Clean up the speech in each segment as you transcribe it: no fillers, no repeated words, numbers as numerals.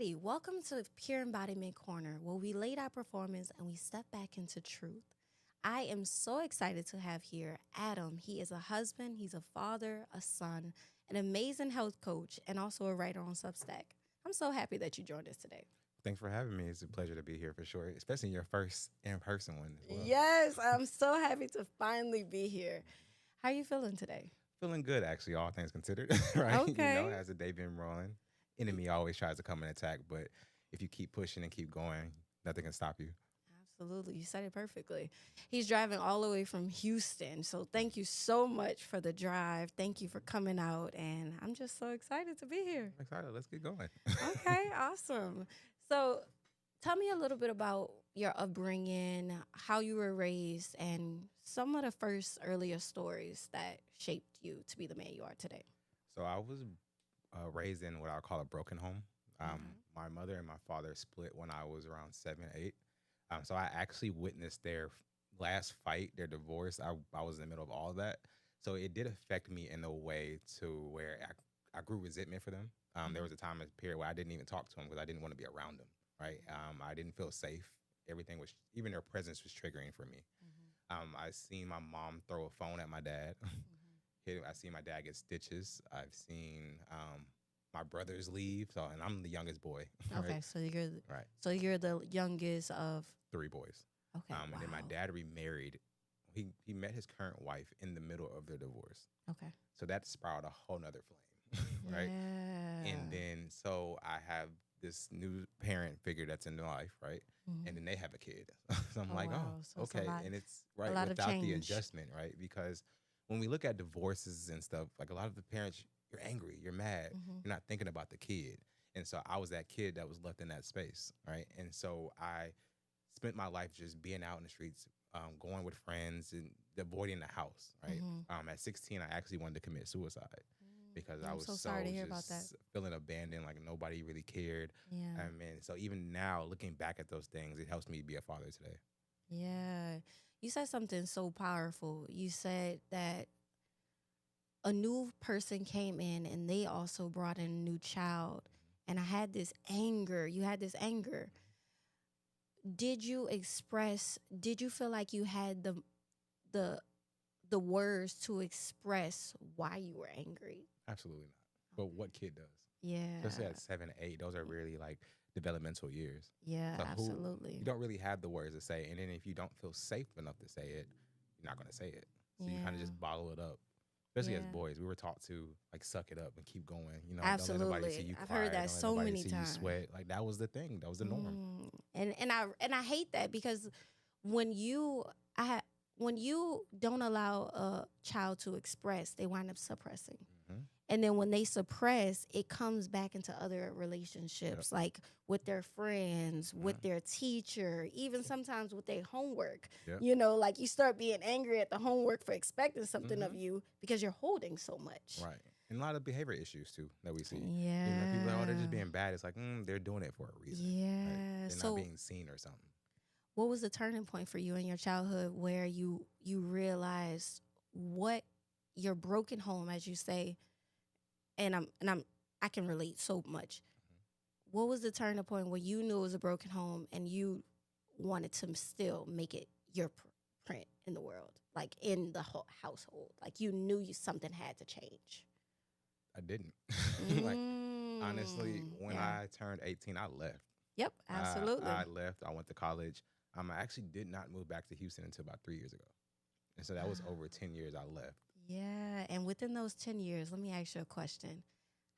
Alrighty, welcome to Pure Embodiment Corner, where we laid out performance and we step back into truth. I am so excited to have here Adam. He is a husband, he's a father, a son, an amazing health coach, and also a writer on Substack. I'm so happy that you joined us today. Thanks for having me. It's a pleasure to be here for sure, especially your first in-person one as well. Yes, I'm so happy to finally be here. How are you feeling today? Feeling good, actually, all things considered, right? Okay. Has the day been rolling? Enemy always tries to come and attack, but if you keep pushing and keep going, nothing can stop you. Absolutely. You said it perfectly. He's driving all the way from Houston. So thank you so much for the drive. Thank you for coming out. And I'm just so excited to be here. I'm excited. Let's get going. Okay, awesome. So tell me a little bit about your upbringing, how you were raised, and some of the first earlier stories that shaped you to be the man you are today. So I was raised in what I call a broken home. Okay. My mother and my father split when I was around 7, 8. So I actually witnessed their last fight, their divorce. I was in the middle of all of that. So it did affect me in a way to where I grew resentment for them. There was a time, a period where I didn't even talk to them because I didn't want to be around them, right? I didn't feel safe. Everything was, even their presence was triggering for me. I seen my mom throw a phone at my dad. I seen my dad get stitches. I've seen my brothers leave. So, and I'm the youngest boy. Okay, Right? Right. so you're the youngest of 3 boys. okay. And then my Wow. dad remarried. He met his current wife in the middle of their divorce. Okay. So that sprouted a whole nother flame, right? Yeah. And then so I have this new parent figure that's in their life, right? Mhm. And then they have a kid. So I'm Oh, like, wow. oh, So it's a okay. lot- And it's right lot of without the change. adjustment, right? Because when we look at divorces and stuff, like a lot of the parents, you're angry, you're mad, Mhm. you're not thinking about the kid. And so I was that kid that was left in that space, right? And so I spent my life just being out in the streets, going with friends and avoiding the house, right? Mhm. At 16, I actually wanted to commit suicide because I I'm was so sorry to hear about that. just feeling abandoned, like nobody really cared. Yeah. And so even now, looking back at those things, it helps me be a father today. Yeah. You said something so powerful. You said that a new person came in and they also brought in a new child. And I had this anger. You had this anger. Did you feel like you had the the words to express why you were angry? Absolutely not. But what kid does? Yeah. Especially at 7, 8, those are really like developmental years. Yeah, So absolutely. you don't really have the words to say. And then if you don't feel safe enough to say it, you're not going to say it. So you kind of Yeah. just bottle it up. Especially as Yeah. boys, we were taught to like suck it up and keep going. Don't let nobody see Absolutely. you I've cry. heard that Don't let so nobody many see you times. sweat. Like that was the thing. That was the norm. And I hate that because when you I ha- when you don't allow a child to express, they wind up suppressing. Mhm. And then when they suppress, it comes back into other relationships, like with their friends, with their teacher, even sometimes with their homework. Yep. Like you start being angry at the homework for expecting something of Mhm. you because you're holding so much. Right. And a lot of behavior issues too that we see. Yeah. People are like, oh, they're just being bad. It's like, they're doing it for a reason. Right? Yeah. They're So not being seen or something. what was the turning point for you in your childhood where you realized what your broken home, as you say, I can relate so much. What was the turning point where you knew it was a broken home and you wanted to still make it your print in the world, like in the household? Like you knew something had to change. I didn't. Like, honestly, when Yeah. I turned 18, I left. Yep, absolutely. I left. I went to college. I actually did not move back to Houston until about 3 years ago. And so that was over 10 years I left. Yeah, and within those 10 years, let me ask you a question.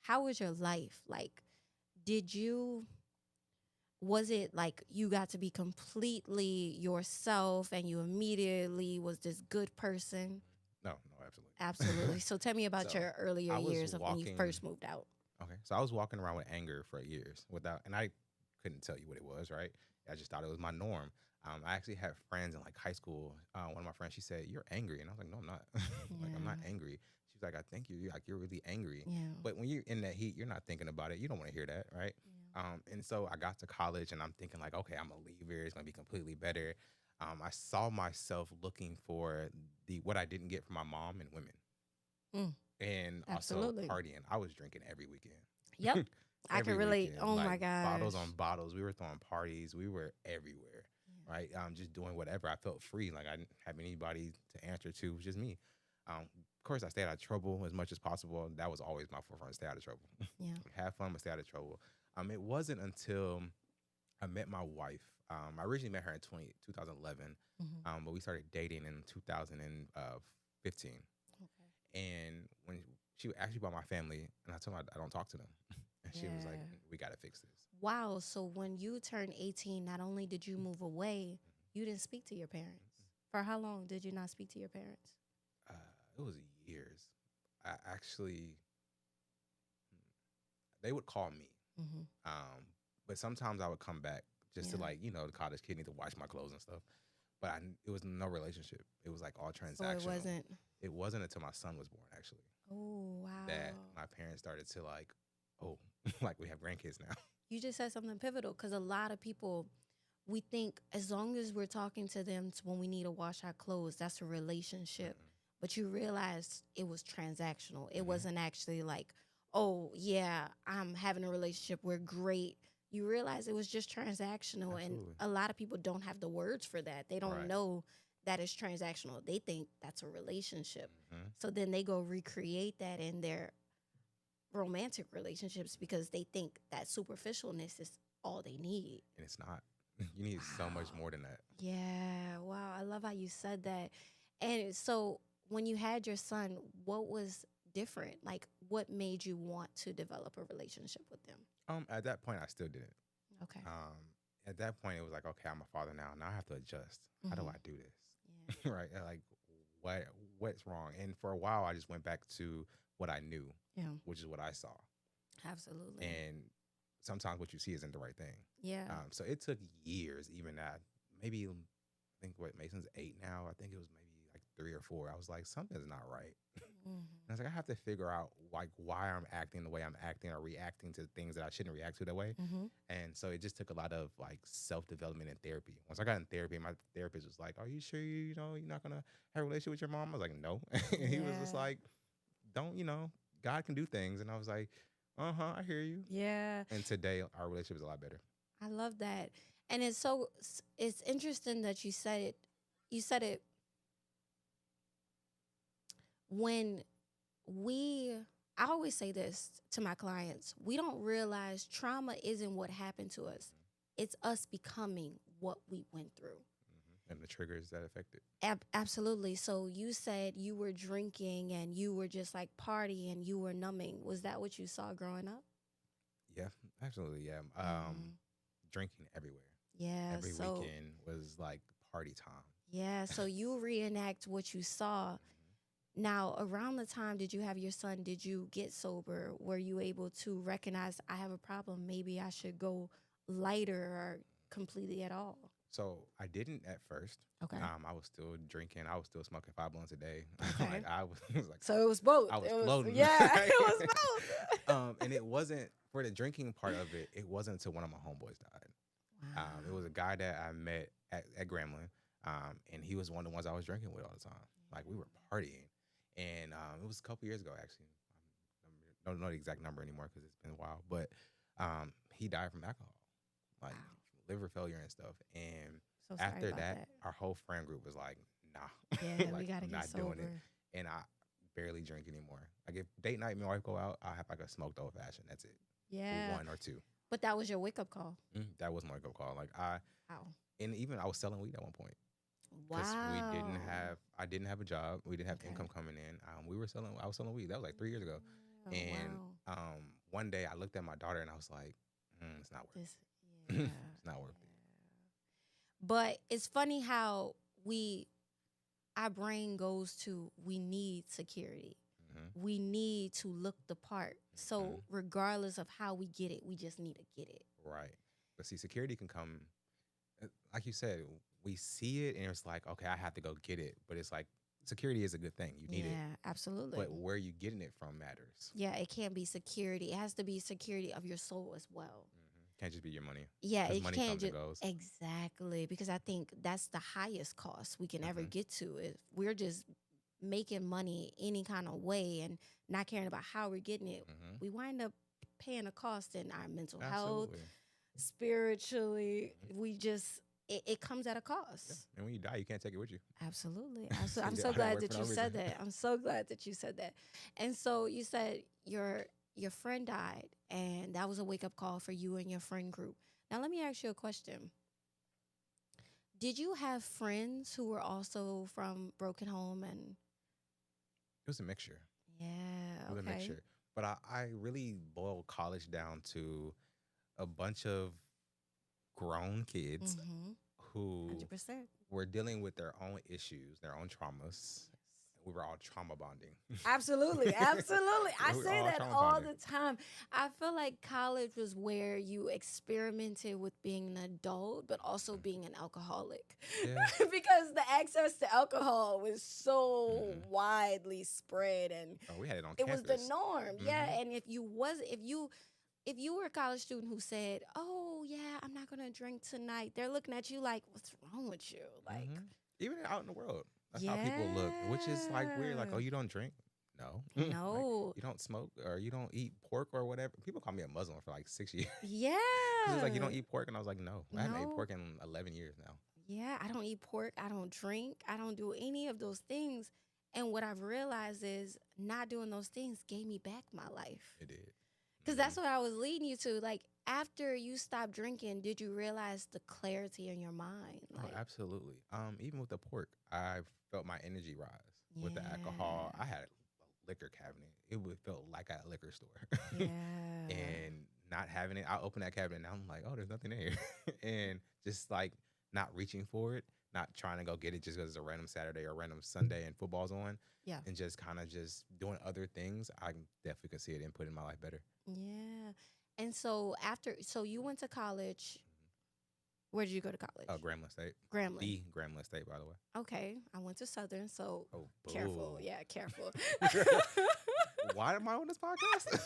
How was your life? Like, was it like you got to be completely yourself and you immediately was this good person? No, absolutely. Absolutely. So tell me about So, your earlier I was years of when you walking- first moved out. Okay. So I was walking around with anger for years and I couldn't tell you what it was, right? I just thought it was my norm. I actually had friends in like high school. One of my friends, she said, "You're angry." And I was like, "No, I'm not." Like, I'm not Yeah. angry. She was like, "I think you're really angry." Yeah. But when you're in that heat, you're not thinking about it. You don't want to hear that, right? And so I got to college and I'm thinking like, okay, I'm a leaver. It's going to be completely better. I saw myself looking for what I didn't get from my mom and women. Mm. And Absolutely. also partying. I was drinking every weekend. Yep. I can every relate. weekend, Oh like my bottles gosh. on bottles. We were throwing parties. We were everywhere, right? Just doing whatever. I felt free. Like I didn't have anybody to answer to. It was just me. Of course, I stayed out of trouble as much as possible. That was always my forefront: stay out of trouble. Yeah. Have fun, but stay out of trouble. It wasn't until I met my wife. I originally met her in 2011, Hmm. but we started dating in 2015. Okay. And when she actually brought my family, and I told her I don't talk to them, and she was like, Yeah. "We got to fix this." Wow. So when you turned 18, not only did you move away, you didn't speak to your parents. For how long did you not speak to your parents? Uh, it was years. I actually, they would call me, Hmm. um, but sometimes I would come back just to Yeah. like the college kid need to wash my clothes and stuff. But it was no relationship. It was like all So it transactional. wasn't. It wasn't until my son was born actually Oh, that wow. my parents started to like, oh, like we have grandkids now. You just said something pivotal because a lot of people, we think as long as we're talking to them when we need to wash our clothes, that's a relationship. But you realize it was transactional. It Mm-hmm. wasn't actually like, oh, yeah, I'm having a relationship. We're great. You realize it was just transactional. And Absolutely. a lot of people don't have the words for that. They don't Right. know that it's transactional. They think that's a relationship. Mm-hmm. So then they go recreate that in their romantic relationships because they think that superficialness is all they need. And it's not. You need so much Wow. more than that. Yeah. Wow. I love how you said that. And so when you had your son, what was different? Like, what made you want to develop a relationship with them? At that point, I still didn't. Okay. At that point, it was like, okay, I'm a father now. Now I have to adjust. How do Mhm. I do this? Yeah. Right? Like, what's wrong? And for a while, I just went back to what I knew, Yeah. which is what I saw. Absolutely. And sometimes what you see isn't the right thing. Yeah. So it took years, even that. Maybe I think what Mason's 8 now. I think it was maybe like 3 or 4. I was like, something's not right. Mhm. And I was like, I have to figure out like why I'm acting the way I'm acting or reacting to things that I shouldn't react to that way. Mhm. And so it just took a lot of like self development and therapy. Once I got in therapy, my therapist was like, "Are you sure you're not gonna have a relationship with your mom?" I was like, "No." And he was just Yeah. like, "Don't God can do things." And I was like, "Uh huh, I hear you." Yeah. And today our relationship is a lot better. I love that. And it's interesting that you said it. You said it when we I always say this to my clients. We don't realize trauma isn't what happened to us. It's us becoming what we went through. And the triggers that affect it. Absolutely. So you said you were drinking and you were just like partying and you were numbing. Was that what you saw growing up? Yeah, absolutely. Yeah. Mhm. Drinking everywhere. Yeah. Every So weekend was like party time. yeah. So you reenact what you saw. Now, around the time did you have your son, did you get sober? Were you able to recognize I have a problem? Maybe I should go lighter or completely at all. So I didn't at first. Okay. I was still drinking. I was still smoking 5 blunts a day. Okay. Like I was like So it was both. I was It was floating. yeah, Right? it was both. And it wasn't for the drinking part of it. It wasn't until one of my homeboys died. It was a guy that I met at Grambling, and he was one of the ones I was drinking with all the time. Like we were partying, and it was a couple years ago actually. Don't know the exact number anymore because it's been a while, but he died from alcohol, like Wow. liver failure and stuff. And So sorry after about that, that. our whole friend group was like, "Nah, Yeah, we like gotta I'm get not doing it." sober. And I barely drink anymore. Like if date night, me and my wife go out, I'll have like a smoked old fashioned. That's it, Yeah. 1 or 2. But that was your wake up call. That was my wake up call. Like Wow. and even I was selling weed at one point because Wow. I didn't have a job. We didn't have Okay. income coming in. I was selling weed. That was like 3 years ago. Oh, And wow. one day I looked at my daughter and I was like, it's not worth This, it. yeah. It's not worth it. But it's funny how our brain goes to we need security. Mm-hmm. We need to look the part. So Mhm. regardless of how we get it, we just need to get it. Right. But see, security can come, like you said, we see it and it's like, okay, I have to go get it. But it's like, security is a good thing. You need it. Yeah, absolutely. But where you getting it from matters. Yeah, it can't be security. It has to be security of your soul as well. Can't just be your money. Yeah, 'Cause it money can't comes and just goes. exactly because I think that's the highest cost we can ever Mhm. get to. If we're just making money any kind of way and not caring about how we're getting it, Mhm. we wind up paying a cost in our mental health, Absolutely. spiritually. Mhm. We just it comes at a Yeah. cost. And when you die, you can't take it with you. Absolutely. So I'm you did so all that glad work for that no you said reason. that. I'm so glad that you said that. And so you said your friend died, and that was a wake up call for you and your friend group. Now let me ask you a question. Did you have friends who were also from broken home and It was a mixture. yeah, It was a okay. mixture. But I really boiled college down to a bunch of grown kids Mhm. who 100%. were dealing with their own issues, their own traumas. We were all trauma bonding. Absolutely, absolutely. I We were say all that trauma all bonding. the time. I feel like college was where you experimented with being an adult, but also Mhm. being an alcoholic. Yeah. Because the access to alcohol was so Hmm. widely spread and Oh, we had it on it was the campus. norm. Hmm. Yeah. And if you were a college student who said, "Oh yeah, I'm not gonna drink tonight," they're looking at you like, "What's wrong with you?" Like, Hmm. Even out in the world, that's how people look, which is like weird. Like, yeah, oh, you don't drink? No. Like, no, you don't smoke or you don't eat pork or whatever. People call me a Muslim for like 6 years because it's like you yeah, don't eat pork, and I was like, no, I haven't ate no. pork in 11 years now. Yeah, I don't eat pork. I don't drink. I don't do any of those things. And what I've realized is not doing those things gave me back my life. It did. Because Hmm. that's what I was leading you to. Like, after you stopped drinking, did you realize the clarity in your mind? Oh, Like, absolutely. Even with the pork, I felt my energy rise. With the yeah, alcohol, I had a liquor cabinet. It would felt like at a liquor store. yeah. And not having it, I open that cabinet and I'm like, oh, there's nothing in here. And just like not reaching for it, not trying to go get it just because it's a random Saturday or random Sunday and football's on, Yeah. and just kind of just doing other things, I definitely could see it inputting my life better. Yeah. And so so you went to college. Where did you go to Oh, college? Grambling State. Grambling. The Grambling State, by the way. Okay. I went to Southern, so Oh, careful. boo. Yeah, careful. Why am I on this podcast?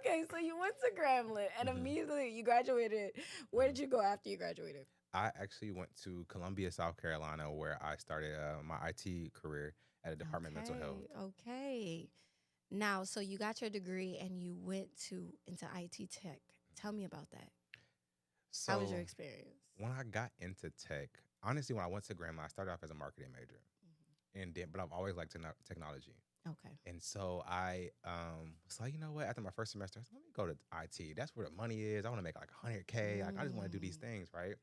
Okay, so you went to Grambling and Mhm. immediately you graduated. Where Mhm. did you go after you graduated? I actually went to Columbia, South Carolina, where I started my IT career at a Department of Mental Health. Okay, okay. Now, so you got your degree and you went into IT tech. Tell me about that. How was your So experience? when I got into tech, honestly, when I went to Grambling, I started off as a marketing major, and then but I've always liked technology. Okay. And so I was like, you know what? After my first semester, I said, let me go to IT. That's where the money is. I want to make like 100K. Like I just want to do these Mm, things, right?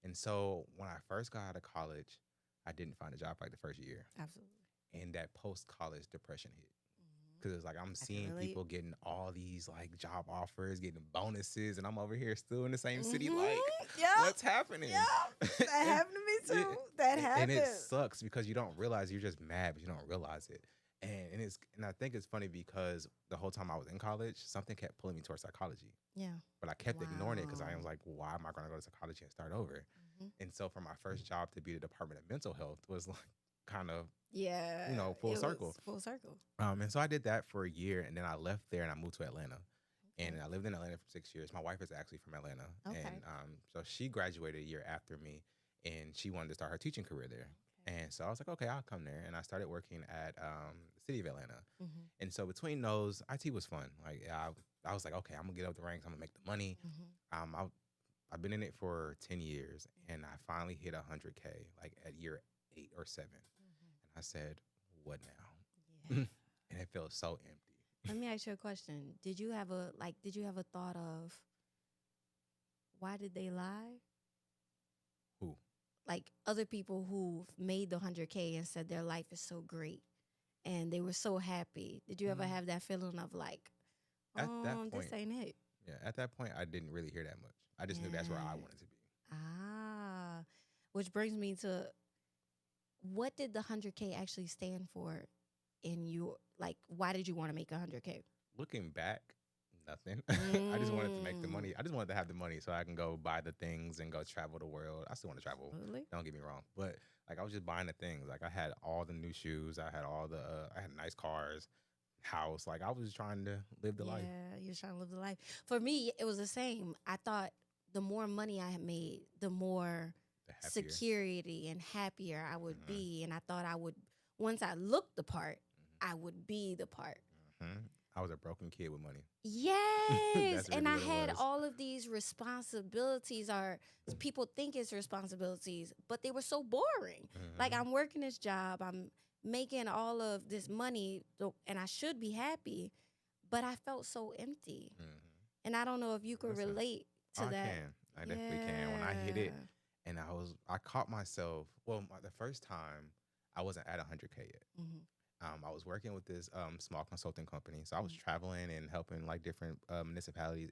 And so when I first got out of college, I didn't find a job like the first year, absolutely. and that post college depression hit. Mhm. Cause it's like I'm I can seeing relate. people getting all these like job offers, getting bonuses, and I'm over here still in the same city. Mhm. Like, Yep. what's happening? Yep. That and happened to me it, too. That and it happened. sucks because you don't realize you're just mad, but you don't realize it. And I think it's funny because the whole time I was in college, something kept pulling me towards psychology, Yeah. but I kept ignoring it because I was Wow. like, why am I going to go to psychology and start over? Mhm. And so for my first job to be the Department of Mental Health was like kind of Yeah, full it circle. was full circle. And so I did that for a year, and then I left there and I moved to Atlanta. And Okay. I lived in Atlanta for 6 years. My wife is actually from Atlanta, Okay. and so she graduated a year after me, and she wanted to start her teaching career there. Okay. And so I was like, okay, I'll come there. And I started working at the city of Atlanta. Mhm. And so between those, IT was fun. Like I was like, okay, I'm gonna get up the ranks. I'm gonna make the money. Mhm. I've been in it for 10 years, and I finally hit 100K like at year 8 or 7. Mhm. And I said, what now? Yeah. And it feels so empty. Let me ask you a question. Did you have a thought of why did they lie? Who? Like other people who've made the 100K and said their life is so great and they were so happy. Did you ever Mm, have that feeling of like, At that this point, ain't it? yeah, at that point, I didn't really hear that much. I just knew that's where I Yeah. wanted to be. Ah. Which brings me to what did the 100K actually stand for in your like why did you want to make 100K? Looking back, nothing. I just wanted to make the Mm. money. I just wanted to have the money so I can go buy the things and go travel the world. I still want to travel. Absolutely. Don't get me wrong, but like I was just buying the things. Like I had all the new shoes. I had I had nice cars, house. Like I was trying to live the life. Yeah, you're trying to live the life. For me, it was the same. I thought the more money I had made, the more The happier. security and happier I would Hmm. be. And I thought I would, once I looked the part, I would be the part. Hmm. I was a broken kid with money. Yes. That's And really I what it had was. all of these responsibilities, or people think it's responsibilities, but they were so boring. Like, Hmm. I'm working this job, I'm making all of this money, and I should be happy, but I felt so empty. Hmm. And I don't know if you could Listen, relate oh, to I that. can. I definitely can. When I hit it, Yeah. and I caught myself. Well, the first time I wasn't at 100K yet. Hmm. I was working with this small consulting company, so I was traveling and helping like different municipalities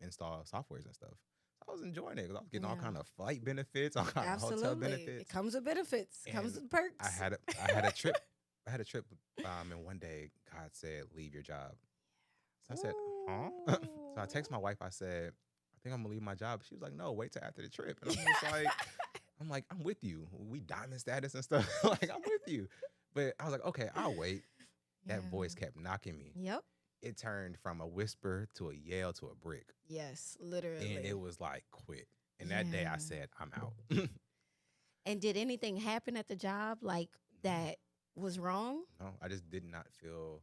install softwares and stuff. So I was enjoying it because I was getting all Yeah. kind of flight benefits, all kind of hotel Absolutely. It benefits, comes with benefits, comes and with I perks. had a I had a trip. I had a trip, and one day God said, "Leave your job." So I said, "Huh?" So I Ooh. text my wife. I said, "I think I'm gonna leave my job." She was like, "No, wait till after the trip." And I'm just like, I'm with you. We diamond status and stuff. Like, I'm with you. But I was like, okay, I'll wait. Yeah. That voice kept knocking me. Yep. It turned from a whisper to a yell to a brick. Yes, And literally. it was like, quit. And that day I Yeah. said, I'm out. And did anything happen at the job like No, that was wrong? no, I just did not feel,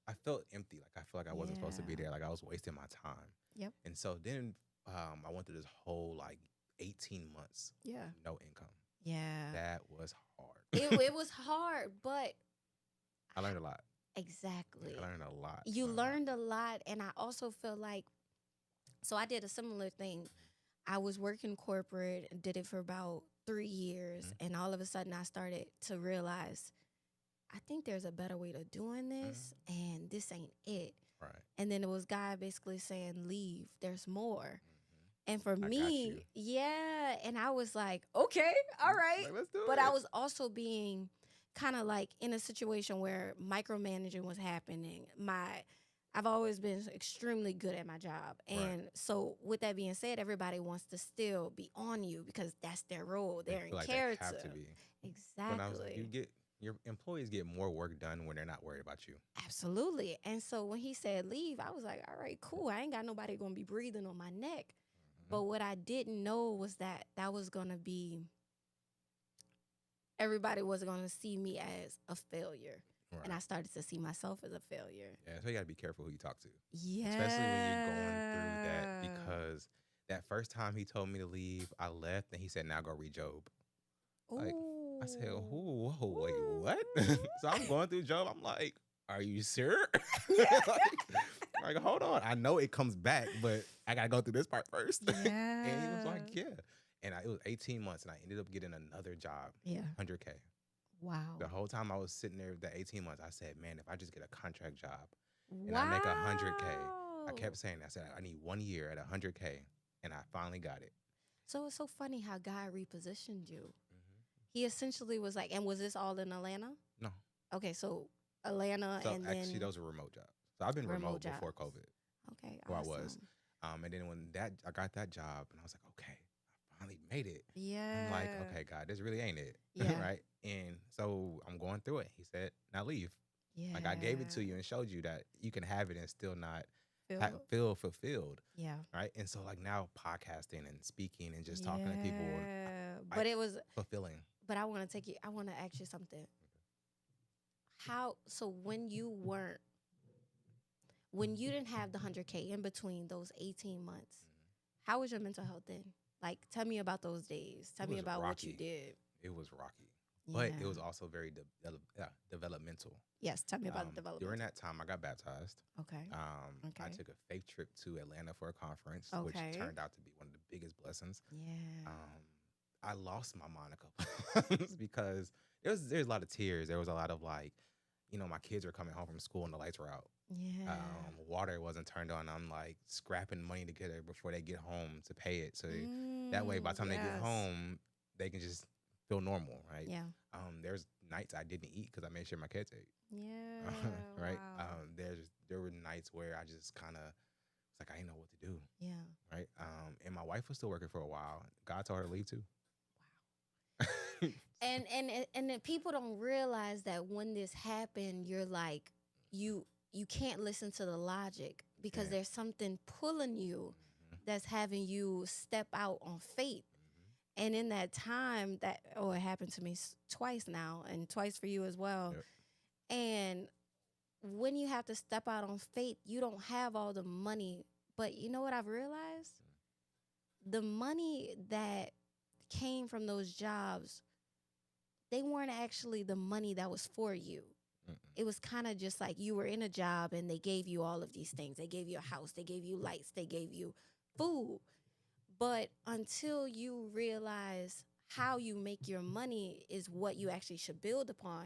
I felt empty. Like I feel like I wasn't supposed to be Yeah. there. Like I was wasting my time. Yep. And so then I went through this whole like 18 months, Yeah. no income. Yeah. That was hard. It was hard, but I learned a lot. exactly. I learned a lot. You I learned a lot. learned a lot, and I also feel like, so I did a similar thing. I was working corporate, did it for about 3 years, Mhm, and all of a sudden I started to realize I think there's a better way to doing this, mhm. and this ain't it. Right. And then it was God basically saying, leave, there's more. Mhm. And for I got you. me, yeah. And I was like, okay, all right. Like, let's do But I it. was also being kind of like in a situation where micromanaging was happening. I've always been extremely good at my job. Right. And so with that being said, everybody wants to still be on you because that's their role. They They're in feel like they character. have to be. When I was like, Exactly. your employees get more work done when they're not worried about you. Absolutely. And so when he said leave, I was like, all right, cool. I ain't got nobody going to be breathing on my neck. Mhm. But what I didn't know was that that was going to be, everybody was going to see me as a failure. Right. And I started to see myself as a failure. Yeah, so you got to be careful who you talk to, Yeah. especially when you're going through that. Because that first time he told me to leave, I left, and he said, "Now go read Job." Like, I said, Ooh. "Whoa, whoa, wait, Ooh. what?" So I'm going through Job. I'm like, "Are you sure?" like, hold on. I know it comes back, but I gotta go through this part first. Yeah. And he was like, "Yeah." And it was 18 months, and I ended up getting another job, Yeah. 100K. Wow. The whole time I was sitting there, the 18 months, I said, "Man, if I just get a contract job and I Wow. make 100K," I kept saying, I said, "I need 1 year at 100K," and I finally got it. So it's so funny how God repositioned you. Mhm. He essentially was like, and was this all in Atlanta? No, Okay, so Atlanta so and actually, then those were remote jobs. So I've been remote remote before jobs. COVID, Okay, where I awesome. was. And then when I got that job, and I was like, okay, I finally made it. Yeah. I'm like, okay, God, this really ain't it, Yeah. right? And so I'm going through it. He said, "Now leave." Yeah. Like I gave it to you and showed you that you can have it and still not Feel- feel fulfilled, yeah. right? And so like now podcasting and speaking and just talking to people, Yeah. I- But it was, fulfilling. but I want to take you, I want to ask you something. So when you didn't have the 100K in between those 18 months, how was your mental health then? Like, tell me about those days. Tell It me was about what you rocky. did. It was rocky, but Yeah. it was also very developmental. Yes, tell me about the development. During that time, I got baptized. Okay. I Okay. took a faith trip to Atlanta for a conference, Okay. which turned out to be one of the biggest blessings. Yeah. I lost my mind a couple times because there's a lot of tears. There was a lot of like, my kids were coming home from school and the lights were out. Yeah. Water wasn't turned on. I'm like scrapping money together before they get home to pay it. So that way, by the time they get Yes. home, they can just feel normal, right? Yeah. There's nights I didn't eat because I made sure my kids ate. Yeah. Right. Wow. There were nights where I just kind of was like I didn't know what to do. Yeah. Right. And my wife was still working for a while. God told her to leave too. And then people don't realize that when this happened, you're like, you can't listen to the logic because Yeah. there's something pulling you Mhm, that's having you step out on faith. mhm. And in that time, it happened to me twice now, and twice for you as well. Yep. And when you have to step out on faith, you don't have all the money. But you know what I've realized? The money that came from those jobs, they weren't actually the money that was for you. Mm-mm. It was kind of just like you were in a job and they gave you all of these things. They gave you a house, they gave you lights, they gave you food. But until you realize how you make your money is what you actually should build upon,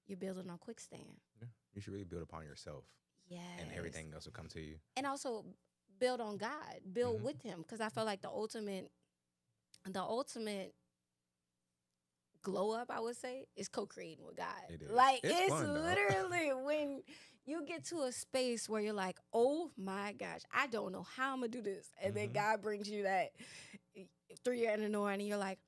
you're building on quicksand. Yeah. You should really build upon yourself, Yes. and everything else will come to you. And also build on God, build Mhm. with him. Because I feel like the ultimate glow up, I would say, is co-creating with God. It is. Like It's it's fun, though. literally when you get to a space where you're like, oh my gosh, I don't know how I'm gonna do this. And then Mhm. God brings you that 3 year in the door and you're like,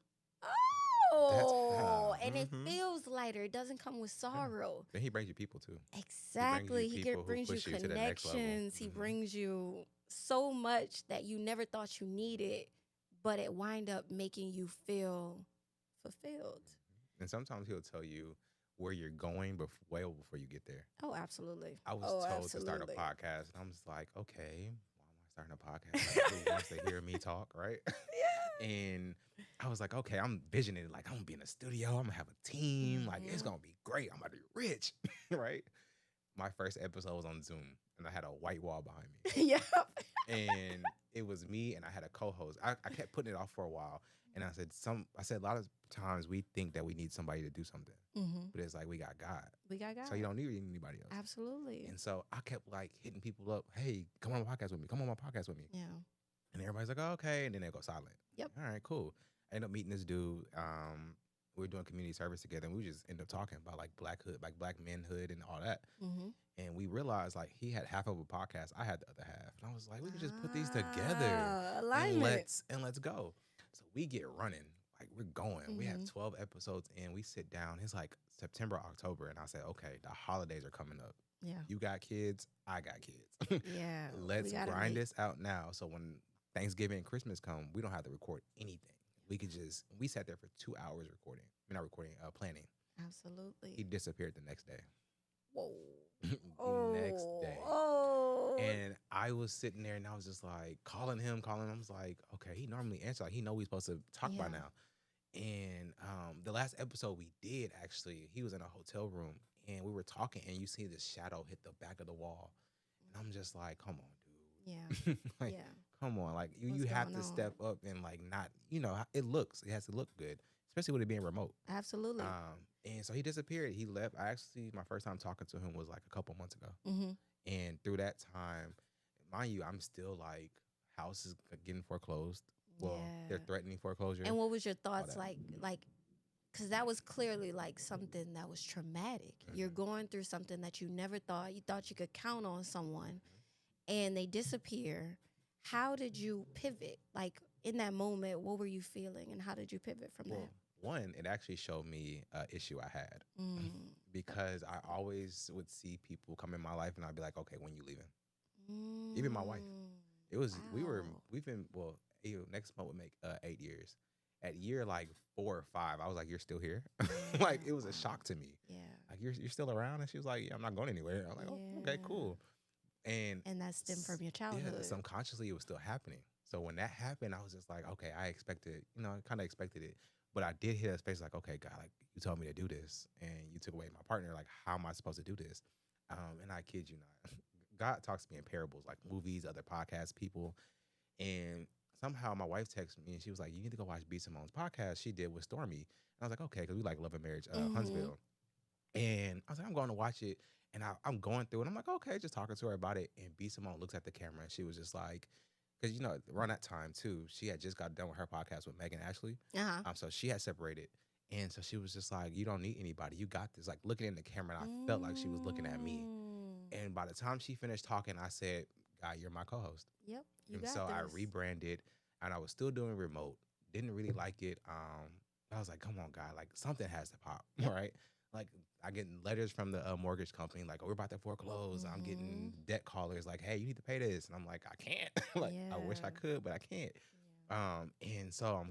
oh, how. and it Mhm. feels lighter. It doesn't come with sorrow. Then he brings you people too. Exactly. He people who brings you push you to the next level. connections. He Mhm. brings you so much that you never thought you needed, but it wind up making you feel fulfilled. And sometimes he'll tell you where you're going well before you get there. Oh, absolutely. I was Oh, told to start a absolutely. podcast, and I'm just like, okay, why am I starting a podcast? Like, who wants to hear me talk, right? Yeah. And I was like, okay, I'm visioning it. Like, I'm gonna be in a studio. I'm gonna have a team. Like, it's Mhm. gonna be great. I'm about to be rich, right? My first episode was on Zoom, and I had a white wall behind me. Yep. And it was me, and I had a co-host. I kept putting it off for a while, and I said a lot of times we think that we need somebody to do something, Mm-hmm. but it's like we got God, We got God. so you don't need anybody else. Absolutely. And so I kept like hitting people up, hey, come on my podcast with me, come on my podcast with me, Yeah. and everybody's like, oh, okay, and then they go silent. Yep. All right, cool. I ended up meeting this dude. We were doing community service together, and we just ended up talking about like blackhood, like black manhood, and all that. Mm-hmm. And we realized like he had half of a podcast, I had the other half, and I was like, we could just put these together and Alignment. let's go. So we get running, like we're going. We have Mhm. 12 episodes, and we sit down. It's like September, October, and I said, okay, the holidays are coming up. Yeah. You got kids, I got kids. Yeah. Let's we gotta grind make- this out now. So when Thanksgiving and Christmas come, we don't have to record anything. We sat there for 2 hours recording. We're not recording, planning. Absolutely. He disappeared the next day. Whoa. Next day. Oh. And I was sitting there and I was just like calling him. I was like, okay, he normally answers. Like he know we're supposed to talk by Yeah. now. And the last episode we did, actually, he was in a hotel room and we were talking and you see this shadow hit the back of the wall. And I'm just like, come on, Yeah. dude. Like, Yeah. come on. Like you What's have going to on? step up and like not, it has to look good, especially with it being remote. Absolutely. And so he disappeared. He left. My first time talking to him was like a couple months ago. Mm-hmm. And through that time, mind you, I'm still like, houses getting foreclosed. Well, they're Yeah. threatening foreclosure. And what was your thoughts that. like? Because that was clearly like something that was traumatic. You're Mhm. going through something that you never thought. You thought you could count on someone, and they disappear. How did you pivot? Like in that moment, what were you feeling, and how did you pivot from Well, one, it actually showed me an issue I had that? Mm. because I always would see people come in my life and I'd be like, okay, when you leaving? Even my wife. It was Wow. we've been next month would make 8 years. At year like 4 or 5, I was like, you're still here? Like it was a shock to me. Yeah. Like you're still around, and she was like, yeah, I'm not going anywhere. I'm like, oh, okay, Yeah. cool. And And that stemmed from your yeah, childhood. subconsciously it was still happening. So when that happened, I was just like, okay, I kind of expected it. But I did hit a space like, okay, God, like you told me to do this and you took away my partner. Like, how am I supposed to do this? And I kid you not. God talks to me in parables, like movies, other podcasts, people. And somehow my wife texted me and she was like, you need to go watch B. Simone's podcast she did with Stormy. And I was like, okay, because we like Love and Marriage, Mhm. Huntsville. And I was like, I'm going to watch it. And I'm going through it. I'm like, okay, just talking to her about it. And B. Simone looks at the camera and she was just like, because, around that time too, she had just got done with her podcast with Megan Ashley. Uh-huh. So she had separated. And so she was just like, you don't need anybody. You got this. Like looking in the camera. And I felt like she was looking at me. Mm. And by the time she finished talking, I said, God, you're my co-host. Yep. You And got so I this. rebranded and I was still doing remote. Didn't really like it. I was like, come on, God, like something has to pop, right? Like I get letters from the mortgage company, like, oh, we're about to foreclose. I'm getting debt callers like, hey, you need to pay this. And I'm like, I can't. Like, I wish I Yeah. could, but I can't. Yeah. And so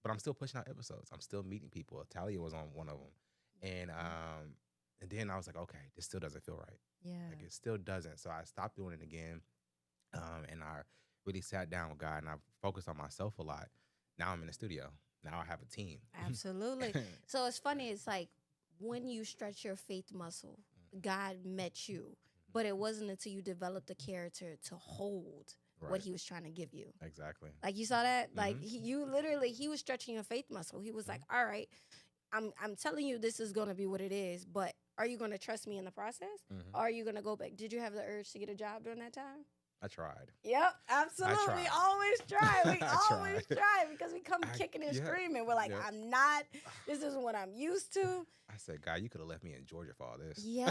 but I'm still pushing out episodes. I'm still meeting people. Talia was on one of them. And And then I was like, okay, this still doesn't feel right. Yeah. Like it still doesn't. So I stopped doing it again. And I really sat down with God and I focused on myself a lot. Now I'm in the studio. Now I have a team. Absolutely. So it's funny. It's like when you stretch your faith muscle, God met you, but it wasn't until you developed the character to hold what Right. he was trying to give you. Exactly. Like you saw that, like Mhm. he was stretching your faith muscle. He was like, Mhm. "All right, I'm telling you this is gonna be what it is, but are you gonna trust me in the process? Mhm. Or are you gonna go back? Did you have the urge to get a job during that time?" I tried. Yep, absolutely. We tried. always try. We I always tried. try because we come I kicking and yeah. screaming. We're like, Yeah. I'm not. This isn't what I'm used to. I said, God, you could have left me in Georgia for all this. Yeah,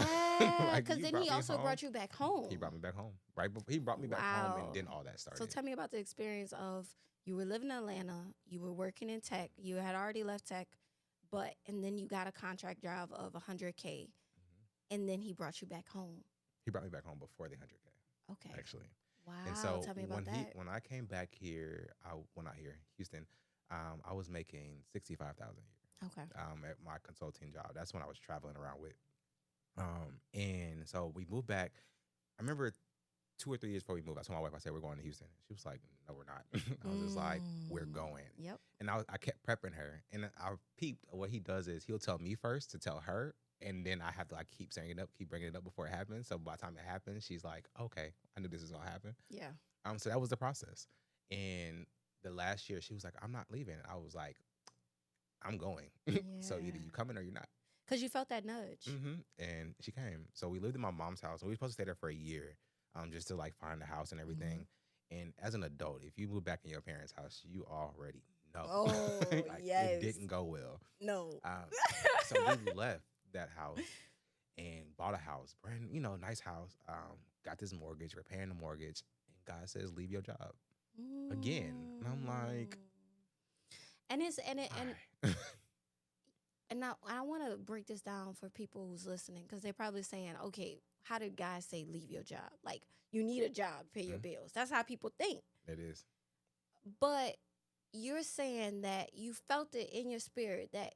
Like because you then brought he me also home. brought you back home. He brought me back home. Right. He brought me back home and then all that started. So tell me about the experience of you were living in Atlanta, you were working in tech, you had already left tech, and then you got a contract job of 100K, Mhm. and then he brought you back home. He brought me back home before the 100K. Okay. Actually. Wow. And so tell me about that. when I came back here, when I here Houston, I was making 65,000 a year. Okay. At my consulting job. That's when I was traveling around with. And so we moved back. I remember 2 or 3 years before we moved, I told my wife, I said, we're going to Houston. She was like, no, we're not. I was just like, we're going. Yep. And I kept prepping her. And I peeped. What he does is he'll tell me first to tell her. And then I have to like keep saying it up, keep bringing it up before it happens. So by the time it happens, she's like, okay, I knew this was going to happen. Yeah. So that was the process. And the last year, she was like, I'm not leaving. I was like, I'm going. So either you coming or you're not. Because you felt that nudge. And she came. So we lived in my mom's house. And we were supposed to stay there for a year, just to like find the house and everything. And as an adult, if you move back in your parents' house, you already know. Oh, like, yes. It didn't go well. No. So we left that house and bought a house, brand, nice house. Got this mortgage, repaying the mortgage. And God says, leave your job again. And I'm like, and it's and it and "Why?" and now I want to break this down for people who's listening because they're probably saying, okay, how did guys say leave your job? Like you need a job to pay your bills. That's how people think. It is. But you're saying that you felt it in your spirit that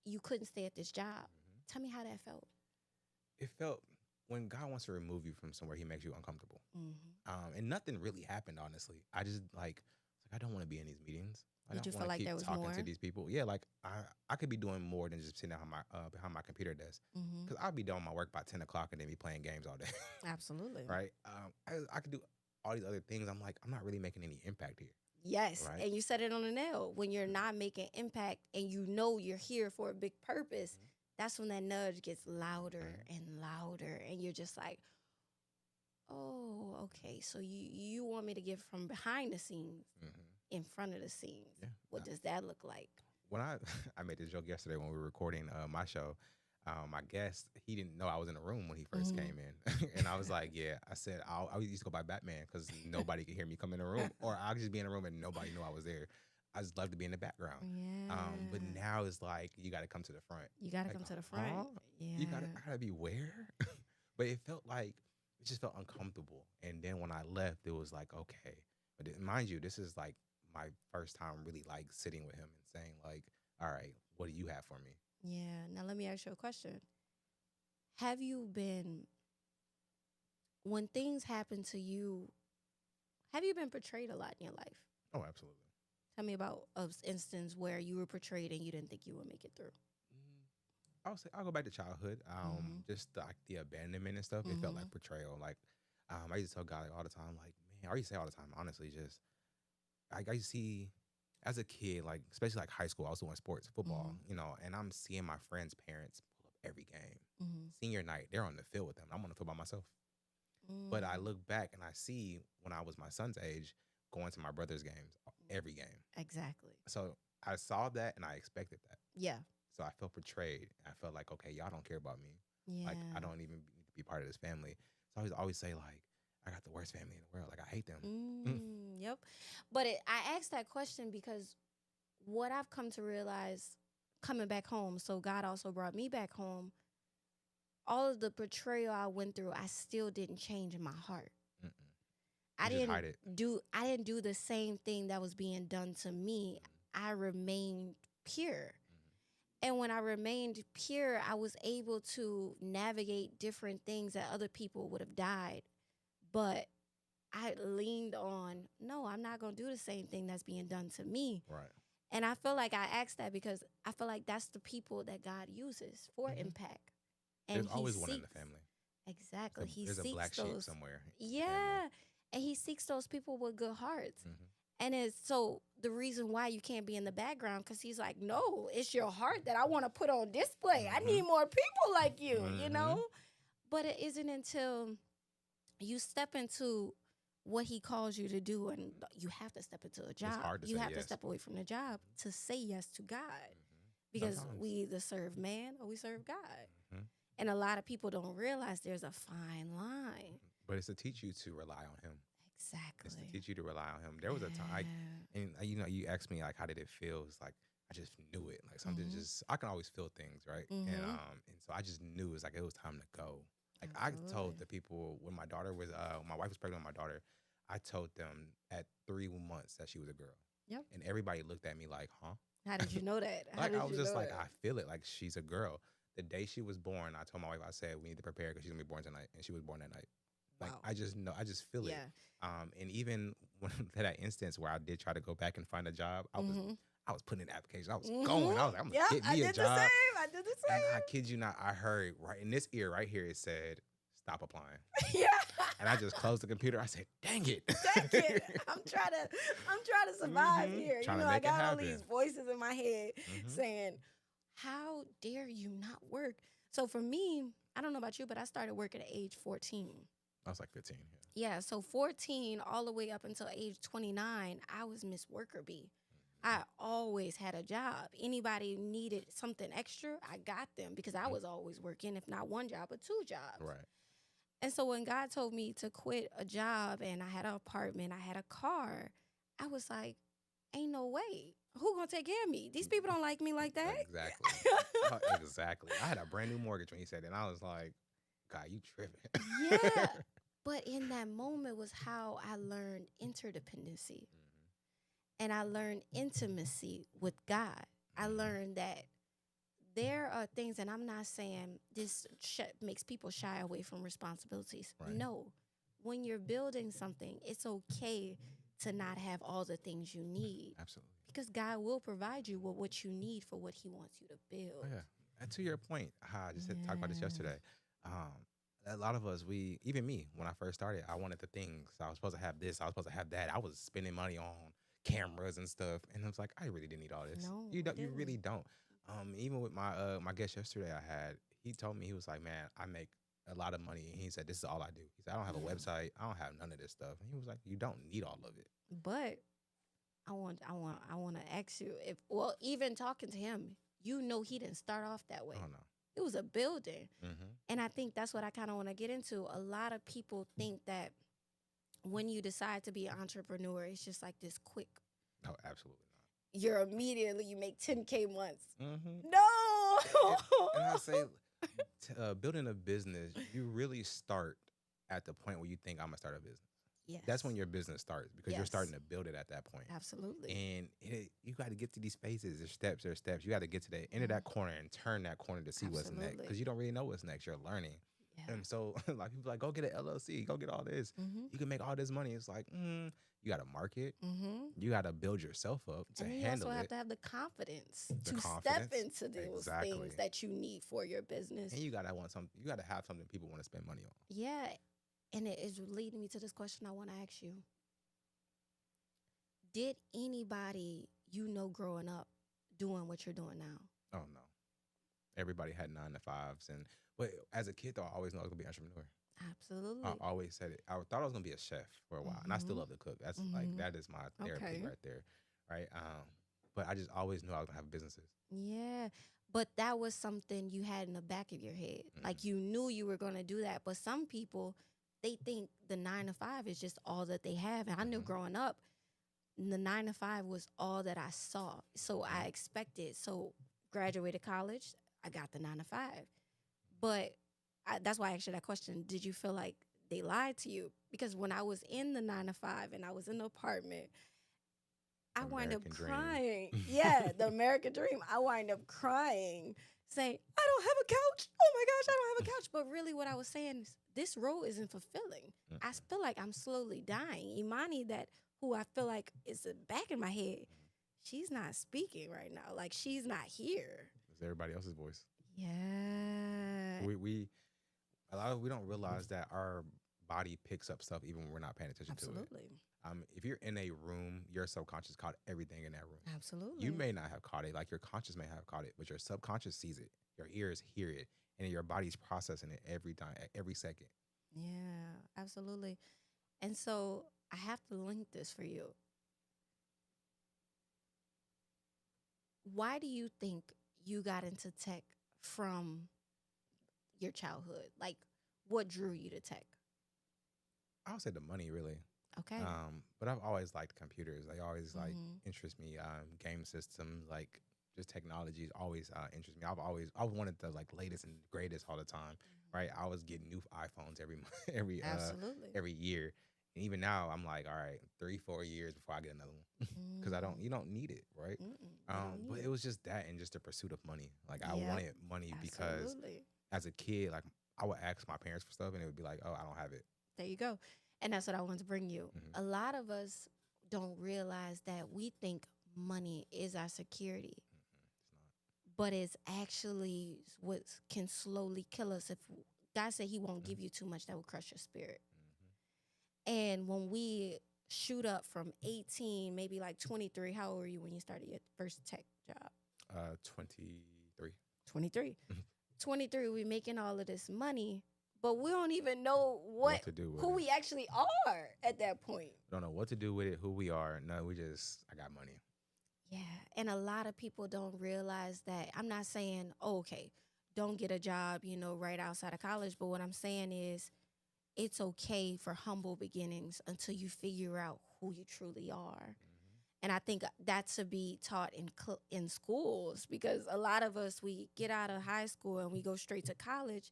you couldn't stay at this job. Tell me how that felt. It felt when God wants to remove you from somewhere, he makes you uncomfortable. And nothing really happened, honestly. I just I don't want to be in these meetings. I Did you don't feel want like to there keep was talking more? to these people. Yeah, like I could be doing more than just sitting behind my computer desk. Because I'll be done with my work by 10 o'clock and then be playing games all day. Absolutely. Right? I could do all these other things. I'm like, I'm not really making any impact here. Yes. Right? And you said it on the nail. When you're not making impact and you know you're here for a big purpose, that's when that nudge gets louder and louder. And you're just like, oh, okay. So you want me to get from behind the scenes in front of the scenes. Yeah. What does that look like? When I made this joke yesterday when we were recording my show, my guest, he didn't know I was in the room when he first came in. And I was like, yeah, I said, I used to go by Batman because nobody could hear me come in the room, or I'll just be in the room and nobody knew I was there. I just love to be in the background. Yeah. But now it's like, you got to come to the front. You got to Like, come to the front. huh? Yeah. I gotta be where? But it just felt uncomfortable. And then when I left, it was like, okay. But mind you, this is like my first time really like sitting with him and saying like, all right, what do you have for me? Yeah. Now let me ask you a question. Have you been, when things happen to you, have you been portrayed a lot in your life? Oh, absolutely. Tell me about an instance where you were portrayed and you didn't think you would make it through. I'll go back to childhood. Just like the abandonment and stuff. It felt like betrayal. Like I used to tell God all the time, like, man, I used to say all the time, honestly, just I used to see as a kid, like especially like high school, I was doing sports, football, and I'm seeing my friends' parents pull up every game. Senior night, they're on the field with them. I'm on the field by myself. But I look back and I see when I was my son's age, going to my brother's games, every game. Exactly. So I saw that and I expected that. Yeah. So I felt betrayed. I felt like, okay, y'all don't care about me. Yeah. Like I don't even need to be part of this family. So I always say like, I got the worst family in the world. Like I hate them. Yep. But I asked that question because what I've come to realize coming back home, so God also brought me back home, all of the betrayal I went through, I still didn't change in my heart. I didn't do the same thing that was being done to me. I remained pure. And when I remained pure, I was able to navigate different things that other people would have died. But I leaned on, no, I'm not going to do the same thing that's being done to me. Right. And I feel like I asked that because I feel like that's the people that God uses for Mhm. impact. There's And he always one in the seeks, family. exactly, he There's a seeks black sheep those, somewhere in the family. yeah. And he seeks those people with good hearts. Hmm. And it's so the reason why you can't be in the background because he's like, no, it's your heart that I want to put on display. I need Hmm. more people like you Hmm. know? But it isn't until you step into what he calls you to do, and you have to step into a It's job. hard to You say have to yes. step away from the job to say yes to God because Sometimes. we either serve man or we serve God. Hmm. And a lot of people don't realize there's a fine line. But it's to teach you to rely on him. It's Exactly. to teach you to rely on him. There was a time, and you asked me like, how did it feel? It's like I just knew it. Like something just I can always feel things, right? And so I just knew it was time to go. Like I told Absolutely. the people when my daughter was my wife was pregnant with my daughter, I told them at 3 months that she was a girl. Yep. And everybody looked at me like, huh? How did you know that? How Like did I was you just know like, that? I feel it. Like she's a girl. The day she was born, I told my wife, I said, we need to prepare because she's gonna be born tonight, and she was born that night. Like Wow. I just know, I just feel it. Yeah. And even when that instance where I did try to go back and find a job, I was putting in applications. I was going. I was like, I'm gonna Yeah, get I me a did the job. same. I did the And I same. kid you not, I heard right in this ear right here it said, "Stop applying." Yeah. And I just closed the computer. I said, "Dang it!" Dang it. I'm trying to survive here. Trying You to know, I make it got all happen. these voices in my head Mhm. saying, how dare you not work? So for me, I don't know about you, but I started working at age 14. I was like 15. Yeah, so 14 all the way up until age 29, I was Miss Worker Bee. I always had a job. Anybody needed something extra, I got them because I was always working, if not one job, but two jobs. Right. And so when God told me to quit a job and I had an apartment, I had a car, I was like, ain't no way. Who gonna take care of me? These people don't like me like that. Exactly. Exactly. I had a brand new mortgage when he said it, and I was like, God, you tripping. Yeah. But in that moment was how I learned interdependency and I learned intimacy with God. I learned that there are things, and I'm not saying this makes people shy away from responsibilities. Right. No. When you're building something, it's okay to not have all the things you need Absolutely. because God will provide you with what you need for what He wants you to build. Oh, yeah. And to your point, I just had talked about this yesterday. A lot of us, even me, when I first started, I wanted the things. I was supposed to have this. I was supposed to have that. I was spending money on cameras and stuff, and I was like, I really didn't need all this. No, You you don't. You didn't. really don't. Even with my guest yesterday, he told me he was like, man, I make a lot of money, and he said this is all I do. He said I don't have a Yeah. website. I don't have none of this stuff. And he was like, you don't need all of it. But I want to ask you if, well, even talking to him, you know, he didn't start off that way. Oh no. It was a building. Mm-hmm. And I think that's what I kind of want to get into. A lot of people think that when you decide to be an entrepreneur, it's just like this quick. No, absolutely You make 10K months. not. Mm-hmm. No. And I say, building a business, you really start at the point where you think I'm gonna start a business. Yes. That's when your business starts because you're Yes. starting to build it at that point. Absolutely. And you got to get to these phases. There's steps. You got to get to the end of that corner and turn that corner to see what's next Absolutely. because you don't really know what's next. You're learning. Yeah. And so, like people are like, go get an LLC, go get all this. Mm-hmm. You can make all this money. It's like, you got to market. Mm-hmm. You got to build yourself up to And you handle also have it. to have the confidence The to confidence. step into those Exactly. things that you need for your business. And you got to want something. You got to have something people want to spend money on. Yeah. And it is leading me to this question I want to ask you. Did anybody you know growing up doing what you're doing now? Oh no. Everybody had 9 to 5s, but as a kid though, I always knew I was gonna be an entrepreneur. Absolutely. I always said it. I thought I was gonna be a chef for a while, and I still love to cook. That's like that is my therapy Okay. right there, right? But I just always knew I was gonna have businesses. Yeah. But that was something you had in the back of your head. Like you knew you were going to do that. But some people, they think the 9 to 5 is just all that they have. And I knew growing up, the 9 to 5 was all that I saw. So I expected. So graduated college, I got the 9 to 5. But that's why I asked you that question. Did you feel like they lied to you? Because when I was in the 9 to 5 and I was in the apartment, I wind up American dream. crying. Yeah, the American dream. I wind up crying, saying, I don't have a couch. Oh my gosh, I don't have a couch. But really, what I was saying is, this role isn't fulfilling. I feel like I'm slowly dying. Imani, that who I feel like is the back in my head, she's not speaking right now. Like, she's not here. It's everybody else's voice. Yeah. We we don't realize that our body picks up stuff even when we're not paying attention to it. Absolutely. If you're in a room, your subconscious caught everything in that room. Absolutely. You may not have caught it, like your conscious may have caught it, but your subconscious sees it. Your ears hear it, and your body's processing it every time, every second. Yeah, absolutely. And so I have to link this for you. Why do you think you got into tech from your childhood? Like, what drew you to tech? I would say the money, really. Okay. But I've always liked computers. They always like Mhm. interest me. Game systems, like just technologies, always interest me. I wanted the like latest and greatest all the time. Right? I was getting new iPhones every month, Absolutely. every year. And even now, I'm like, all right, 3-4 years before I get another one, because you don't need it, right? Mm-mm, you don't But need it was just that and just the pursuit of money. Like I Yep, wanted money because absolutely. as a kid, like I would ask my parents for stuff and it would be like, oh, I don't have it. There you go. And that's what I want to bring you. Mhm. A lot of us don't realize that we think money is our security, but it's actually what can slowly kill us. If God said He won't give you too much, that will crush your spirit. And when we shoot up from 18, maybe like 23, how old were you when you started your first tech job? 23. 23. Mhm. 23, we making all of this money, but we don't even know What to do with who it. we actually are at that point. Don't know what to do with it, who we are. No, I got money. Yeah, and a lot of people don't realize that. I'm not saying, oh, okay, don't get a job, right outside of college, but what I'm saying is it's okay for humble beginnings until you figure out who you truly are. And I think that to be taught in schools, because a lot of us, we get out of high school and we go straight to college,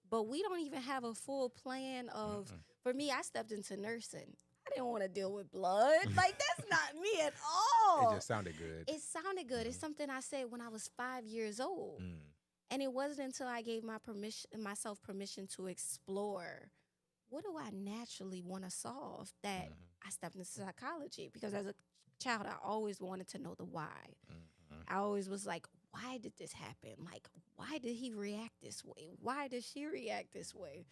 but we don't even have a full plan of, Mm-mm. for me, I stepped into nursing. I didn't want to deal with blood. Like, that's not me at all. It just sounded good. It sounded good. It's something I said when I was 5 years old. Mm. And it wasn't until I gave myself permission to explore what do I naturally want to solve that I stepped into psychology. Because as a child, I always wanted to know the why. I always was like, why did this happen? Like, why did he react this way? Why did she react this way?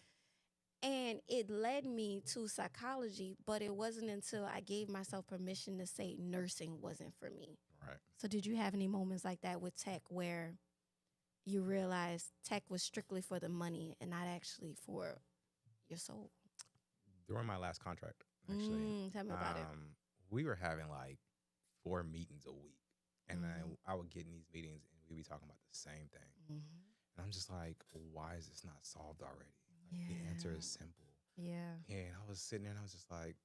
And it led me to psychology, but it wasn't until I gave myself permission to say nursing wasn't for me. Right. So did you have any moments like that with tech where you realized tech was strictly for the money and not actually for your soul? During my last contract, actually, Tell me about it. we were having like 4 meetings a week. And Mhm. I would get in these meetings and we'd be talking about the same thing. Mhm. And I'm just like, why is this not solved already? Like, the answer is simple. Yeah. And I was sitting there and I was just like,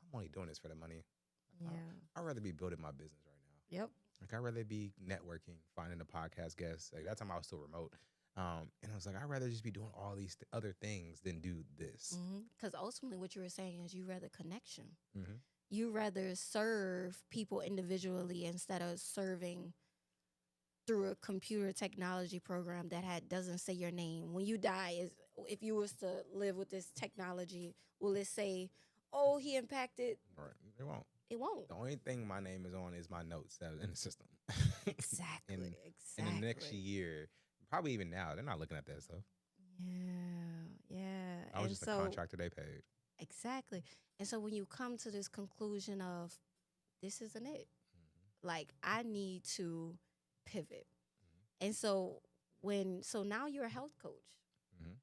I'm only doing this for the money. Like, Yeah. I'd rather be building my business right now. Yep. Like, I'd rather be networking, finding a podcast guest. Like, that time I was still remote. And I was like, I'd rather just be doing all these other things than do this. Because ultimately what you were saying is you rather connection. Mm-hmm. You rather serve people individually instead of serving through a computer technology program that doesn't say your name. When you die, if you was to live with this technology, will it say, oh, he impacted? Right. They won't. It won't. The only thing my name is on is my notes that are in the system. Exactly. In exactly. the next year, probably even now, they're not looking at that stuff. Yeah. I was And just a so, contractor they paid. exactly. And so when you come to this conclusion of this isn't it, like I need to pivot. And so now you're a health coach. Mhm.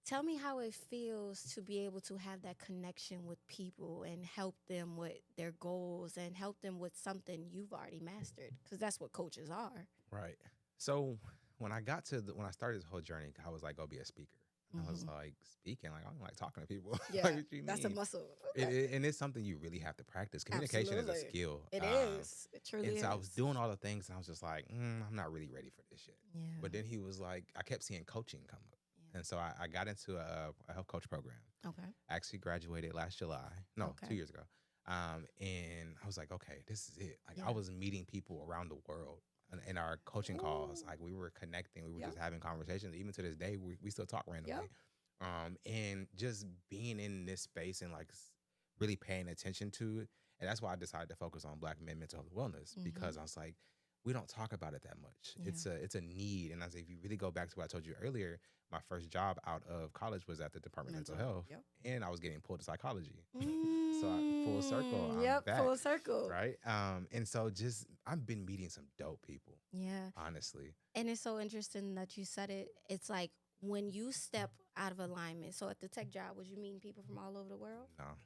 Tell me how it feels to be able to have that connection with people and help them with their goals and help them with something you've already mastered, because that's what coaches are. Right. So when I started this whole journey, I was like, go be a speaker. And I was like, speaking, like I don't like talking to people. Yeah, Like, what you that's a mean? muscle. And it's something you really have to practice. Communication is a Absolutely. skill. It is. It truly And is. so I was doing all the things, and I was just like, I'm not really ready for this yet. Yeah. But then he was like, I kept seeing coaching come up. Yeah. And so I got into a health coach program. Okay. I actually graduated last July. No, Okay. 2 years ago. And I was like, okay, this is it. Like I Yeah. was meeting people around the world in our coaching calls. Ooh. Like we were connecting, we were Yep. just having conversations. Even to this day, we still talk Yep. randomly. And just being in this space and like really paying attention to it. And that's why I decided to focus on Black men mental health and wellness, Mm-hmm. because I was like, we don't talk about it that much. Yeah. It's a need. And I say, if you really go back to what I told you earlier, my first job out of college was at the Department of Mental Mental health. Health, Yep. and I was getting pulled to psychology. So full circle, I'm Yep. back, Full circle. right? And so just I've been meeting some dope people, Yeah. honestly. And it's so interesting that you said it. It's like when you step out of alignment. So at the tech job, was you meeting people from all over the world? No,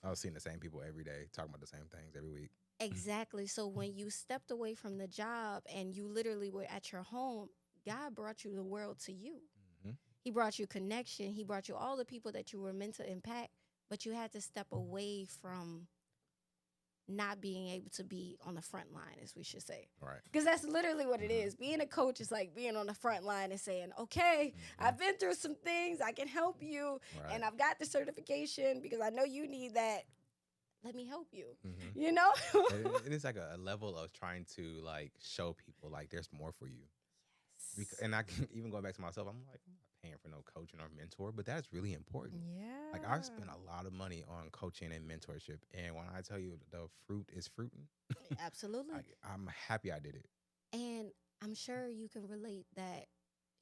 I was seeing the same people every day, talking about the same things every week. Exactly. So when you stepped away from the job and you literally were at your home, God brought you the world to you. Hmm. He brought you connection. He brought you all the people that you were meant to impact, but you had to step away from not being able to be on the front line, as we should say. Right. Because that's literally what it Mhm. is. Being a coach is like being on the front line and saying, okay, Mhm. I've been through some things. I can help you. Right. And I've got the certification because I know you need that. Let me help you. Mhm. You know? And it's like a level of trying to like show people like there's more for you. And I can even going back to myself, I'm like, I'm not paying for no coaching or mentor, but that's really important. Yeah. Like I've spent a lot of money on coaching and mentorship, and when I tell you the fruit is fruiting, Absolutely. I'm happy I did it. And I'm sure you can relate that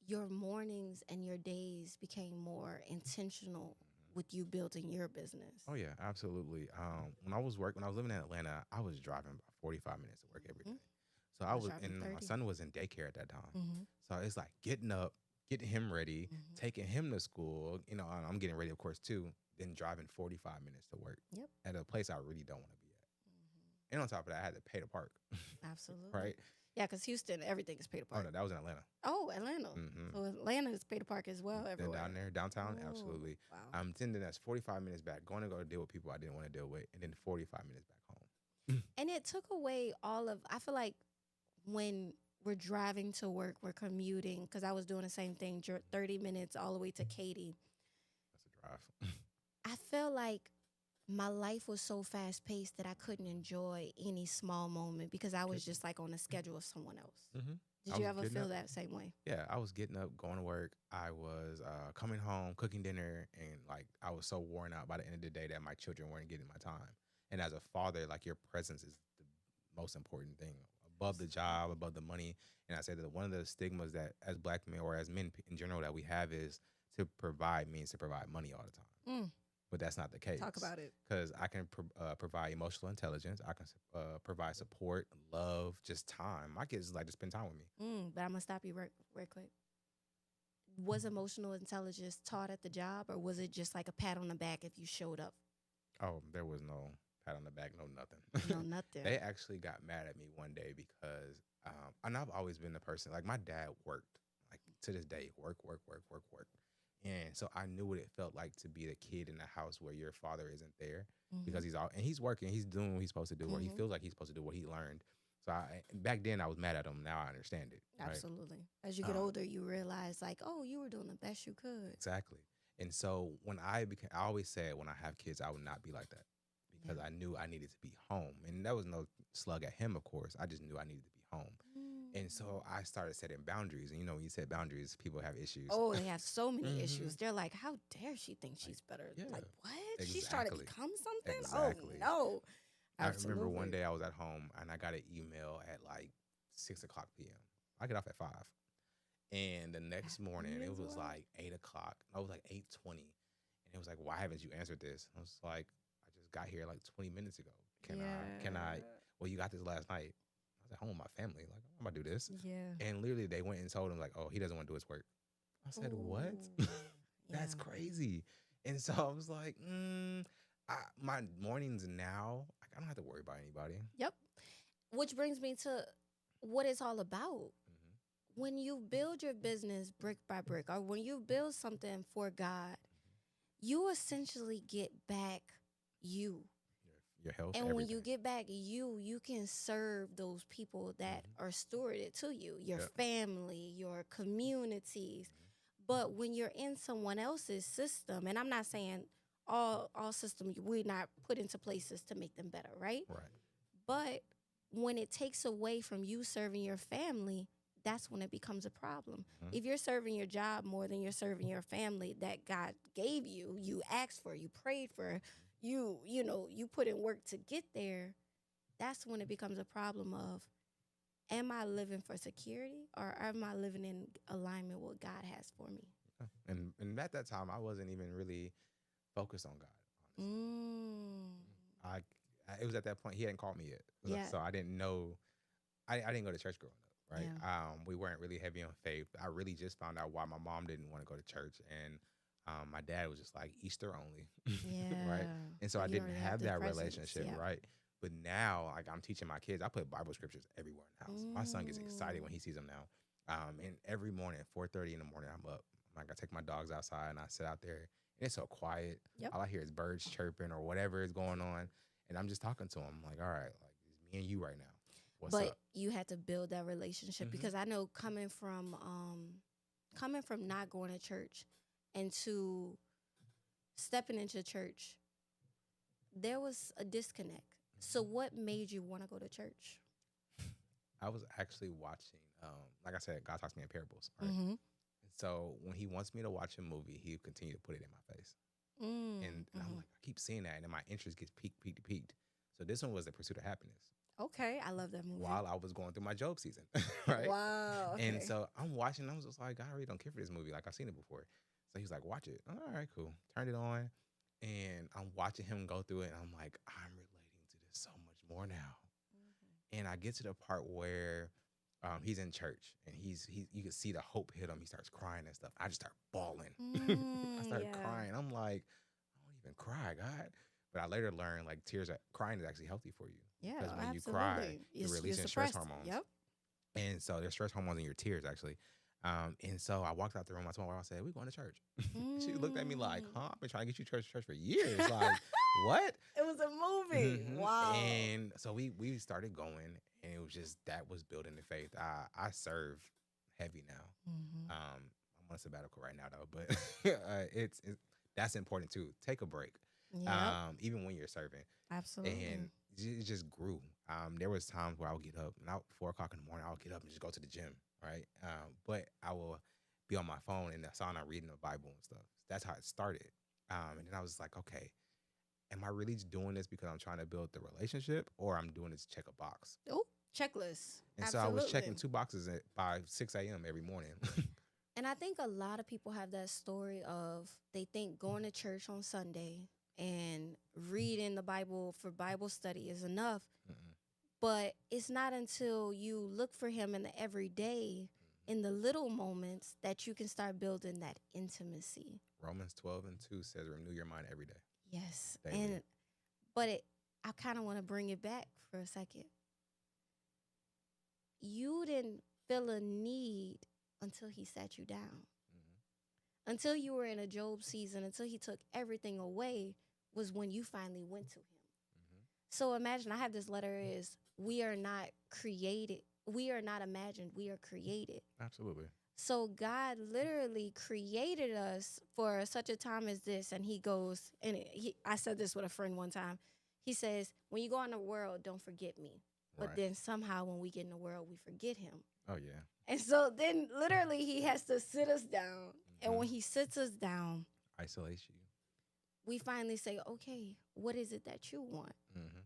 your mornings and your days became more intentional with you building your business. Oh yeah, absolutely. When I was living in Atlanta, I was driving about 45 minutes to work every day. So I was was, driving and my 30. son was in daycare at that time. Mm-hmm. So it's like getting up, getting him ready, Mhm. taking him to school. You know, and I'm getting ready, of course, too. Then driving 45 minutes to work. Yep. At a place I really don't want to be at. And on top of that, I had to pay to park. Absolutely. Right? Yeah, because Houston, everything is pay to Oh park. no, that was in Atlanta. Oh, Atlanta. Hmm. So Atlanta is pay to park as well everywhere. Down there, downtown, Oh, absolutely. Wow. Then that's 45 minutes back, going to go deal with people I didn't want to deal with, and then 45 minutes back home. And it took away all of, I feel like when we're driving to work, we're commuting, because I was doing the same thing, 30 minutes all the way to Katy. That's a drive. I feel like my life was so fast paced that I couldn't enjoy any small moment because I was just like on the schedule of someone else. Mm-hmm. Did you ever feel that same way? Yeah, I was getting up, going to work. I was coming home, cooking dinner, and like I was so worn out by the end of the day that my children weren't getting my time. And as a father, like your presence is the most important thing above the job, above the money. And I said that one of the stigmas that as Black men or as men in general that we have is to provide means to provide money all the time. But that's not the case. Talk about it. Because I can provide emotional intelligence. I can provide support, love, just time. My kids like to spend time with me. But I'm going to stop you right quick. Was emotional intelligence taught at the job, or was it just like a pat on the back if you showed up? Oh, there was no pat on the back, no nothing. No, nothing. They actually got mad at me one day because, and I've always been the person, like my dad worked, like to this day, work. And so I knew what it felt like to be the kid in the house where your father isn't there because he's working, he's doing what he's supposed to do, or he feels like he's supposed to do what he learned. So back then I was mad at him. Now I understand it. Right? Absolutely. As you get older, you realize like, oh, you were doing the best you could. Exactly. And so when I always said when I have kids, I would not be like that because I knew I needed to be home. And that was no slug at him, of course. I just knew I needed to be home. And so I started setting boundaries. And, you know, when you set boundaries, people have issues. Oh, they have so many issues. They're like, how dare she think she's better? Yeah. Like, what? Exactly. She's trying to become something? Exactly. Oh, no. I Absolutely. remember one day I was at home and I got an email at like 6 o'clock p.m. I get off at 5. And the next morning, it was like 8 o'clock. I was like 8:20. And it was like, why haven't you answered this? I was like, I just got here like 20 minutes ago. Can I? Well, you got this last night. I was at home with my family. Like, I'm about to do this. Yeah. And literally they went and told him like, oh, he doesn't want to do his work. I said, what? That's crazy. And so I was like, my mornings now, I don't have to worry about anybody. Yep. Which brings me to what it's all about. When you build your business brick by brick, or when you build something for God, you essentially get back you. Your health. And everything. when you get back you can serve those people that are stewarded to you, your family, your communities. But when you're in someone else's system, and I'm not saying all systems we're not put into places to make them better, right? Right. But when it takes away from you serving your family, that's when it becomes a problem. Mhm. If you're serving your job more than you're serving your family that God gave you, you asked for, you prayed for, you put in work to get there, that's when it becomes a problem of, am I living for security or am I living in alignment with what God has for me? And at that time, I wasn't even really focused on God, honestly. Mm. I, it was at that point he hadn't called me yet, Yeah. so I didn't know. I didn't go to church growing up, right? Yeah. We weren't really heavy on faith. I really just found out why my mom didn't want to go to church, and my dad was just like Easter only, right? Yeah. And so I You didn't already have have the that presence. relationship, Yeah. right? But now, like I'm teaching my kids, I put Bible scriptures everywhere in the house. My son gets excited when he sees them now. And every morning at 4:30 in the morning, I'm up. Like I take my dogs outside and I sit out there, and it's so quiet. Yep. All I hear is birds chirping or whatever is going on, and I'm just talking to him like, all right, like it's me and you right now. What's But up? you had to build that relationship Mhm. because I know coming from not going to church and to stepping into church, there was a disconnect. So what made you want to go to church? I was actually watching, like I said, God talks to me in parables, right? Mm-hmm. And so when he wants me to watch a movie, he'll continue to put it in my face. And I'm like, I keep seeing that, and then my interest gets peaked. So this one was The Pursuit of Happiness Okay, I love that movie. while I was going through my Job season, right? Wow. Okay. And so I'm watching, I was just like, God, I really don't care for this movie. Like, I've seen it before. So he's like, watch it. All right, cool. Turned it on, and I'm watching him go through it, and I'm like, I'm relating to this so much more now. And I get to the part where he's in church, and he's you can see the hope hit him. He starts crying and stuff. I just start bawling. I start Yeah. crying. I'm like, I don't even cry, God. But I later learned like crying is actually healthy for you. Yeah, Because when you absolutely. cry, you're releasing stress suppressed. hormones. Yep. And so there's stress hormones in your tears, actually. And so I walked out the room. I told my wife, I said, we're going to church. She looked at me like, huh? I've been trying to get you to church for years. Like, what? It was a movie. Mhm. Wow. And so we started going, and it was just, that was building the faith. I serve heavy now. Mm-hmm. I'm on a sabbatical right now, though, but it's that's important too. Take a break. Yeah. Even when you're serving. Absolutely. And it just grew. There was times where I would get up, and 4 o'clock in the morning, I would get up and just go to the gym, right? But I will be on my phone in the sauna reading the Bible and stuff. That's how it started. And then I was like, okay, am I really just doing this because I'm trying to build the relationship, or I'm doing this to check a box? Oh, checklist. And Absolutely. so I was checking 2 boxes by 6 a.m. every morning. And I think a lot of people have that story of they think going to church on Sunday and reading the Bible for Bible study is enough. Mm-mm. But it's not until you look for him in the everyday, in the little moments, that you can start building that intimacy. Romans 12:2 says, renew your mind every day. Yes. Daily. I kind of want to bring it back for a second. You didn't feel a need until he sat you down. Mm-hmm. Until you were in a Job season, until he took everything away, was when you finally went to him. Mm-hmm. So imagine, I have this letter is, we are not created. We are not imagined. We are created. Absolutely. So God literally created us for such a time as this. And he goes, and I said this with a friend one time. He says, when you go in the world, don't forget me. But Right. then somehow when we get in the world, we forget him. Oh, yeah. And so then literally he has to sit us down. And Mhm. when he sits us down, Isolates you. we finally say, okay, what is it that you want? Mm-hmm.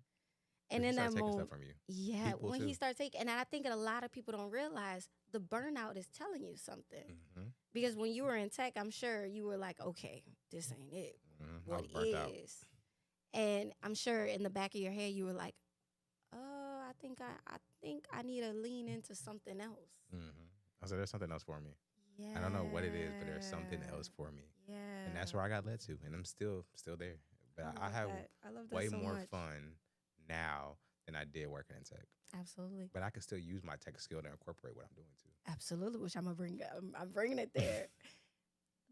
And in that taking moment, stuff from you. yeah, People when too. he starts taking, and I think a lot of people don't realize the burnout is telling you something. Mm-hmm. Because when you were in tech, I'm sure you were like, okay, this ain't it. Mm-hmm. I What was burnt out. is? And I'm sure in the back of your head, you were like, I think I need to lean into something else. Mm-hmm. I said, there's something else for me. Yeah. I don't know what it is, but there's something else for me. Yeah. And that's where I got led to. And I'm still there. But I have love that way so more much. fun now than I did working in tech. Absolutely. But I can still use my tech skill to incorporate what I'm doing too. Absolutely, which I'm bringing it there.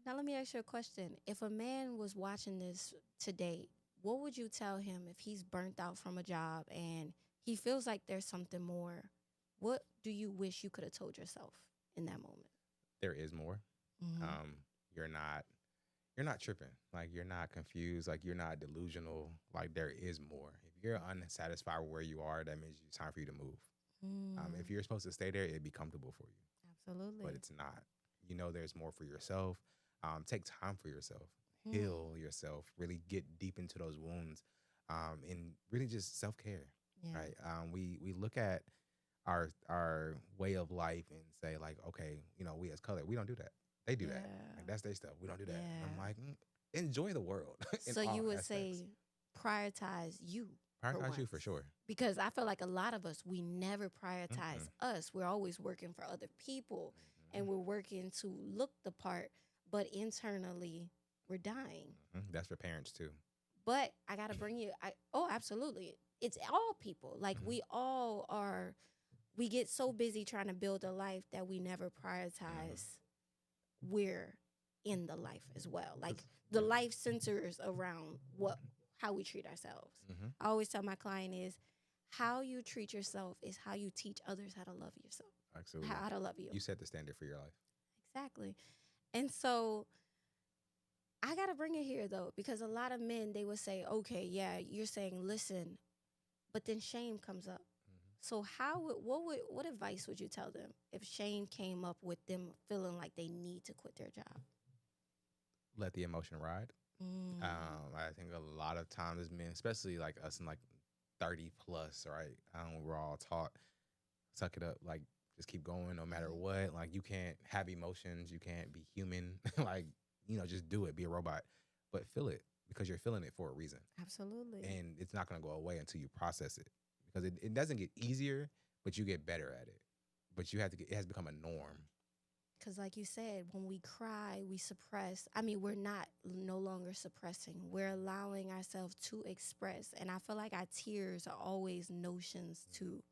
Now let me ask you a question. If a man was watching this today, what would you tell him if he's burnt out from a job and he feels like there's something more? What do you wish you could have told yourself in that moment? There is more. Mm-hmm. You're not tripping. Like, you're not confused. Like, you're not delusional. Like, there is more. If you're unsatisfied with where you are, that means it's time for you to move. If Mm, you're supposed to stay there, it'd be comfortable for you, but absolutely. it's not. You know, there's more for yourself. Take time for yourself, Mm, heal yourself, really get deep into those wounds, and really just self care. yeah. Right? We look at our way of life and say like, okay, you know, we as color, we don't do that. They do that. Like Yeah. that's their stuff. We don't do that. And I'm Yeah. like, enjoy the world in So you all would aspects. say prioritize you for Prioritize you once. for sure. Because I feel like a lot of us, we never prioritize Mm-mm. us. We're always working for other people and we're working to look the part, but internally we're dying. That's for parents too. But I got to bring you, oh, absolutely. It's all people. Like Hmm. we all are, we get so busy trying to build a life that we never Hmm. prioritize we're in the life as well. Like the Yeah. life centers around what how we treat ourselves. Hmm. I always tell my client is how you treat yourself is how you teach others how to love yourself. Absolutely. How to love you. You set the standard for your life. Exactly. And so I gotta bring it here though, because a lot of men they would say, okay, yeah, you're saying listen, but then shame comes up. So how would what advice would you tell them if shame came up with them feeling like they need to quit their job? Let the emotion ride. Mm, I think a lot of times as men, especially like us in like 30 plus, right? We're all taught suck it up, like just keep going no matter mhm. what. Like you can't have emotions, you can't be human. Like, you know, just do it, be a robot. But feel it because you're feeling it for a reason. Absolutely. And it's not gonna go away until you process it. Because it doesn't get easier, but you get better at it. But you have to get it has become a norm. Because, like you said, when we cry, we suppress. I mean, we're not no longer suppressing, we're allowing ourselves to express. And I feel like our tears are always notions to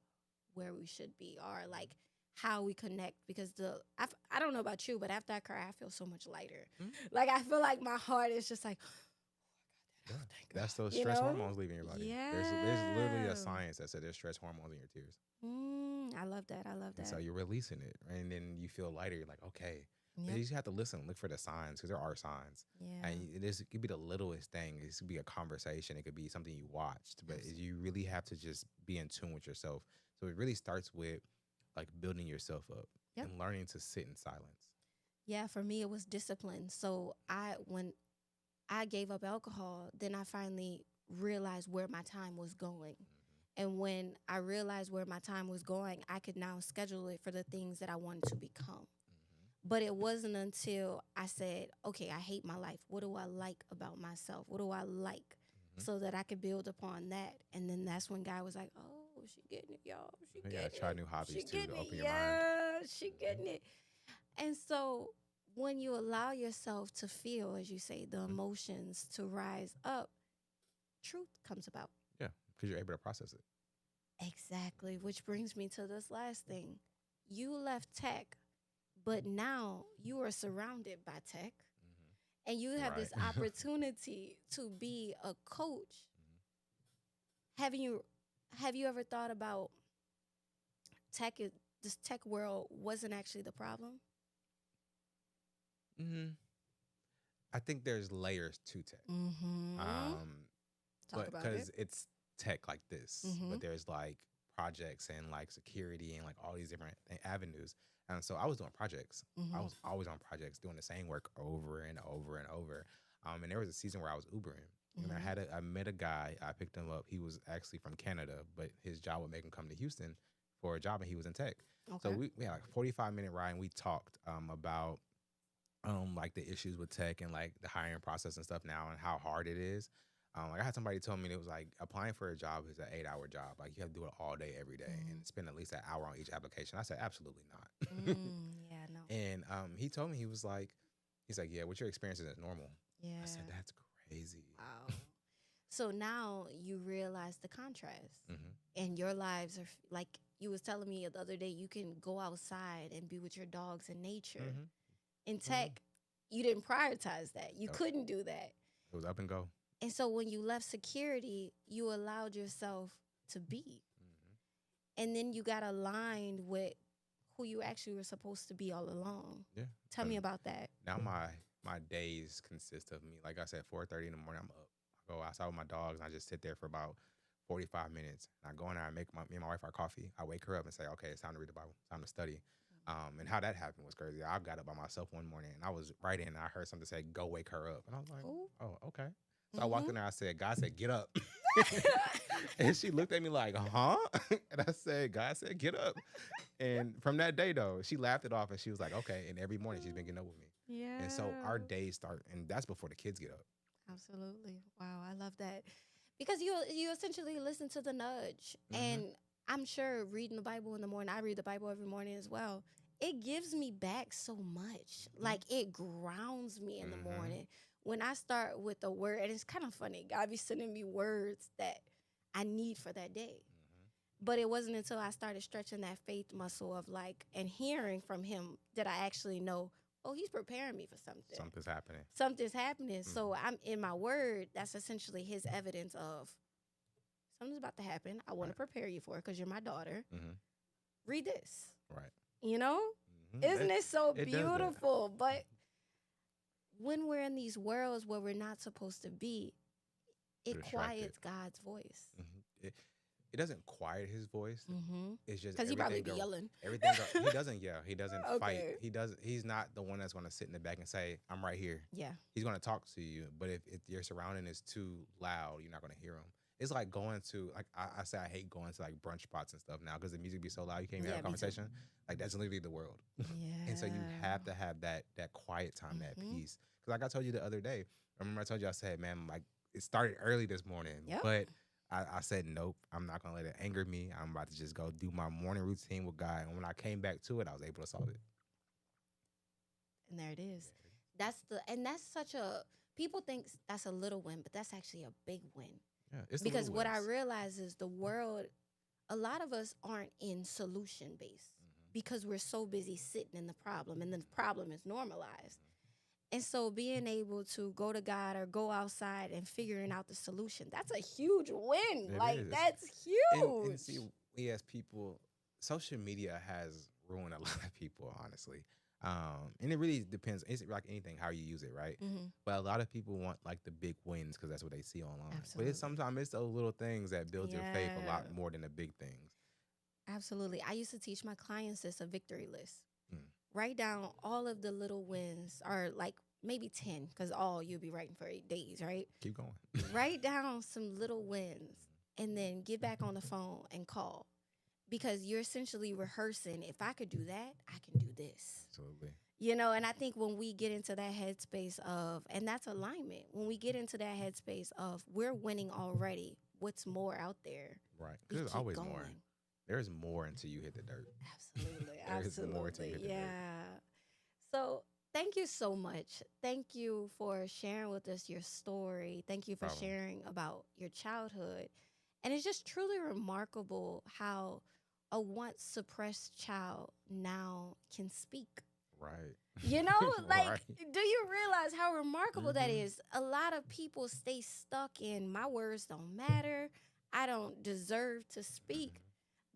where we should be or like how we connect. Because I don't know about you, but after I cry, I feel so much lighter. Mhm. Like, I feel like my heart is just like, Yeah. oh, thank That's those God, you stress know? hormones leaving your body. There's literally a Yeah. science that said there's stress hormones in your tears. I love that. I love And so that. you're releasing it, right? And then you feel lighter. You're like, okay. But Yep. you just have to listen, look for the signs because there are signs. Yeah. And it could be the littlest thing. It could be a conversation. It could be something you watched. But Absolutely. you really have to just be in tune with yourself. So it really starts with like building yourself up Yep. and learning to sit in silence. Yeah, for me it was discipline. So when I gave up alcohol, then I finally realized where my time was going. And when I realized where my time was going, I could now schedule it for the things that I wanted to become. But it wasn't until I said, okay, I hate my life. What do I like about myself? What do I like? Hmm. So that I could build upon that. And then that's when God was like, oh, she getting it, y'all. She You gotta getting try it. new She hobbies too to getting it. open your mind. Yeah, she Hmm. getting it. And so when you allow yourself to feel, as you say, the Hmm. emotions to rise up, truth comes about. Yeah, because you're able to process it. Exactly. Which brings me to this last thing. You left tech, but now you are surrounded by tech and you have Right. this opportunity to be a coach. Have you have you ever thought about this tech world wasn't actually the problem? Hmm. I think there's layers to tech. Mm-hmm. Um, Talk but about it. because it's tech like this, Mm-hmm. but there's like projects and like security and like all these different avenues. And so I was doing projects. I Mm-hmm. was always on projects, doing the same work over and over and over. And there was a season where I was Ubering, and Mm-hmm. I met a guy. I picked him up. He was actually from Canada, but his job would make him come to Houston for a job, and he was in tech. So Okay. we had like a 45-minute ride, and we talked about like the issues with tech and like the hiring process and stuff now and how hard it is. Like I had somebody tell me it was like applying for a job is an 8-hour job. Like you have to do it all day, every day, and Mm. spend at least an hour on each application. I said absolutely not. Yeah, no. And he told me he's like, yeah, what your experience is normal. I said Yeah. that's crazy. Wow. So now you realize the contrast, Hmm. and your lives are like you was telling me the other day. You can go outside and be with your dogs in nature. Hmm. In Hmm. tech, you didn't prioritize that. You Yep. couldn't do that. It was up and go. And so when you left security, you allowed yourself to be, Hmm. and then you got aligned with who you actually were supposed to be all along. Yeah. Tell me about that. Now my days consist of me. Like I said, 4:30 in the morning, I'm up. I go outside with my dogs and I just sit there for about 45 minutes. And I go in there, I make me and my wife our coffee. I wake her up and say, okay, it's time to read the Bible, time to study. And how that happened was crazy. I got up by myself one morning and I was writing and I heard something say, go wake her up. And I was like, Ooh. oh, okay. So I walked Mhm. in there, I said, God said, get up. And she looked at me like, huh? And I said, God said, get up. And from that day, though, she laughed it off and she was like, okay. And every morning she's been getting up with me. Yeah. And so our days start, and that's before the kids get up. Absolutely. Wow, I love that. Because you essentially listen to the nudge. Mm-hmm. And I'm sure reading the Bible in the morning, I read the Bible every morning as well. It gives me back so much. Like it grounds me in the Mm-hmm. morning. When I start with a word, and it's kind of funny, God be sending me words that I need for that day. But it wasn't until I started stretching that faith muscle of like and hearing from him that I actually know, oh, he's preparing me for something. Something's happening. Something's happening. So I'm in my word, that's essentially his evidence of something's about to happen. I want to prepare you for it because you're my daughter. Read this. Right. You know? Isn't it so beautiful? But when we're in these worlds where we're not supposed to be, it quiets God's voice. It doesn't quiet his voice. It's just because he probably be yelling. Everything he doesn't yell. He doesn't fight. Okay. He's not the one that's going to sit in the back and say, "I'm right here." Yeah. He's going to talk to you, but if your surrounding is too loud, you're not going to hear him. It's like going to like I say I hate going to like brunch spots and stuff now because the music be so loud you can't even have a conversation. Like that's literally the world. Yeah. And so you have to have that quiet time, that peace. Because like I told you the other day, I remember I told you I said, man, like it started early this morning, but I said, nope, I'm not going to let it anger me. I'm about to just go do my morning routine with God. And when I came back to it, I was able to solve it. And there it is. That's such a, people think that's a little win, but that's actually a big win. Yeah, it's because what I realize is the world, a lot of us aren't in solution based because we're so busy sitting in the problem and the problem is normalized. And so being able to go to God or go outside and figuring out the solution, that's a huge win. That's huge. And see, we as people, social media has ruined a lot of people, honestly. And it really depends. It's like anything, how you use it, right? But a lot of people want like the big wins because that's what they see online. Absolutely. But sometimes it's those little things that build your faith a lot more than the big things. Absolutely. I used to teach my clients this, a victory list. Write down all of the little wins, or like maybe 10, because you'll be writing for 8 days, right? Keep going. Write down some little wins and then get back on the phone and call. Because you're essentially rehearsing, if I could do that, I can do this. Absolutely. You know, and I think when we get into that headspace of, and that's alignment, when we get into that headspace of we're winning already, what's more out there? Right. Because there's always more. There's more until you hit the dirt. Absolutely. There's more until you hit the dirt. So thank you so much. Thank you for sharing with us your story. Thank you for sharing about your childhood. And it's just truly remarkable how a once suppressed child now can speak. Right. You know, like, do you realize how remarkable that is? A lot of people stay stuck in my words don't matter. I don't deserve to speak.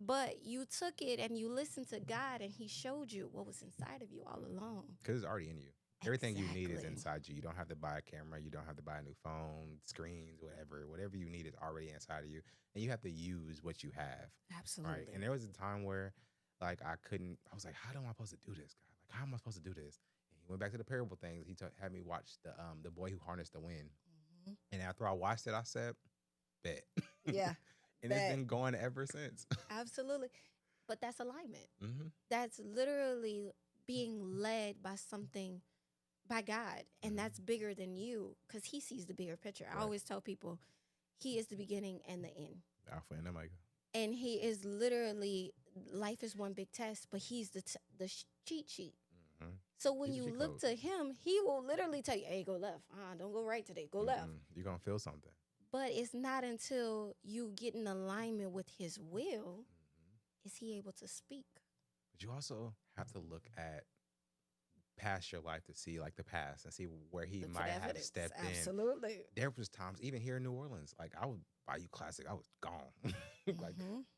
But you took it and you listened to God and he showed you what was inside of you all along. Because it's already in you. Everything you need is inside you. You don't have to buy a camera. You don't have to buy a new phone, screens, whatever. Whatever you need is already inside of you. And you have to use what you have. Absolutely. Right? And there was a time where, like, I was like, how am I supposed to do this, God? Like, how am I supposed to do this? And he went back to the parable things. He had me watch the boy who harnessed the wind. And after I watched it, I said, bet. Yeah. And it's been going ever since. Absolutely. But that's alignment. That's literally being led by something, by God. And that's bigger than you because he sees the bigger picture. Right. I always tell people he is the beginning and the end. Alpha and Omega. And he is literally, life is one big test, but he's the cheat sheet. So when you look to him, he will literally tell you, hey, go left. Don't go right today. Go left. You're going to feel something. But it's not until you get in alignment with his will is he able to speak. But you also have to look at past your life to see like the past and see where he might have stepped in. Absolutely. There was times, even here in New Orleans, like I would buy you classic. I was gone. Like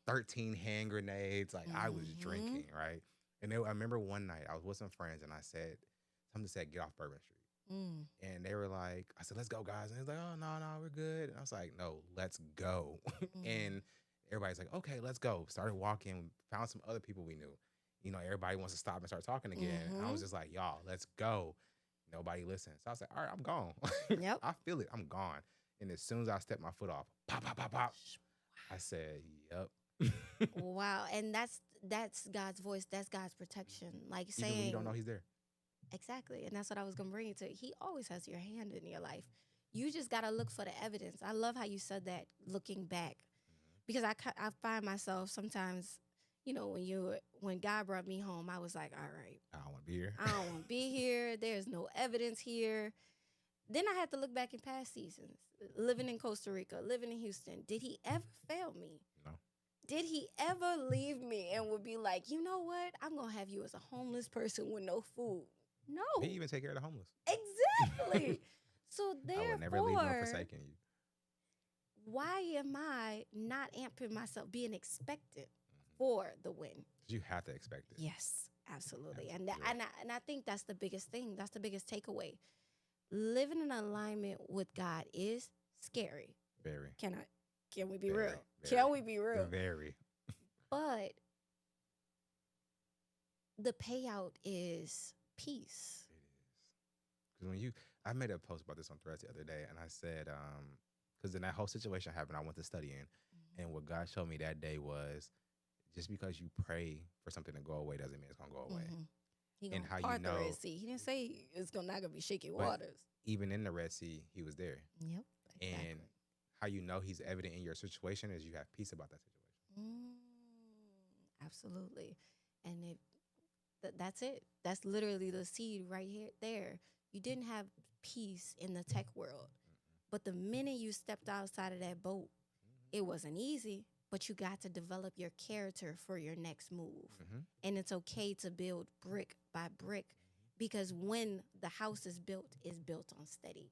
13 hand grenades. Like I was drinking, right? And I remember one night I was with some friends and I said, something said, get off Bourbon Street. Mm. And they were like, I said, let's go, guys. And it's like, oh, no, no, we're good. And I was like, no, let's go. Mm. And everybody's like, okay, let's go. Started walking, found some other people we knew. You know, everybody wants to stop and start talking again. And I was Mm-hmm. just like, y'all, let's go. Nobody listened. So I was like, all right, I'm gone. Yep. I feel it. I'm gone. And as soon as I stepped my foot off, pop, pop, pop, pop, I said, yep. Wow. And that's God's voice. That's God's protection. Like Even when you don't saying know he's there. exactly. And that's what I was gonna bring it to. He always has your hand in your life. You just gotta look for the evidence. I love how you said that, looking back, because I find myself sometimes, when God brought me home, I was like, all right, I don't want to be here. I don't want to be here. There's no evidence here. Then I had to look back in past seasons, living in Costa Rica, living in Houston. Did he ever fail me? No. Did he ever leave me and would be like, you know what? I'm going to have you as a homeless person with no food. No. He even take care of the homeless. Exactly. So I will never leave nor therefore, forsaken you. why am I not amping myself, being expectant for the win? You have to expect it. Yes, absolutely. Yes, And you're right. I think that's the biggest thing. That's the biggest takeaway. Living in alignment with God is scary. Very. Can we be Very, real? very. Can we be real? Very. But the payout is peace. It is. Because I made a post about this on Threads the other day, and I said, because then that whole situation happened, I went to study in, and what God showed me that day was, just because you pray for something to go away doesn't mean it's gonna go away. Mhm. He And gonna how you part the know- Red Sea. He didn't say it's not gonna be shaky But- waters. Even in the Red Sea, He was there. Yep. Exactly. And how you know He's evident in your situation is you have peace about that situation. Absolutely. And that's it. That's literally the seed right here there. You didn't have peace in the tech world. But the minute you stepped outside of that boat, it wasn't easy, but you got to develop your character for your next move. Mhm. And it's okay to build brick by brick, because when the house is built, it's built on steady,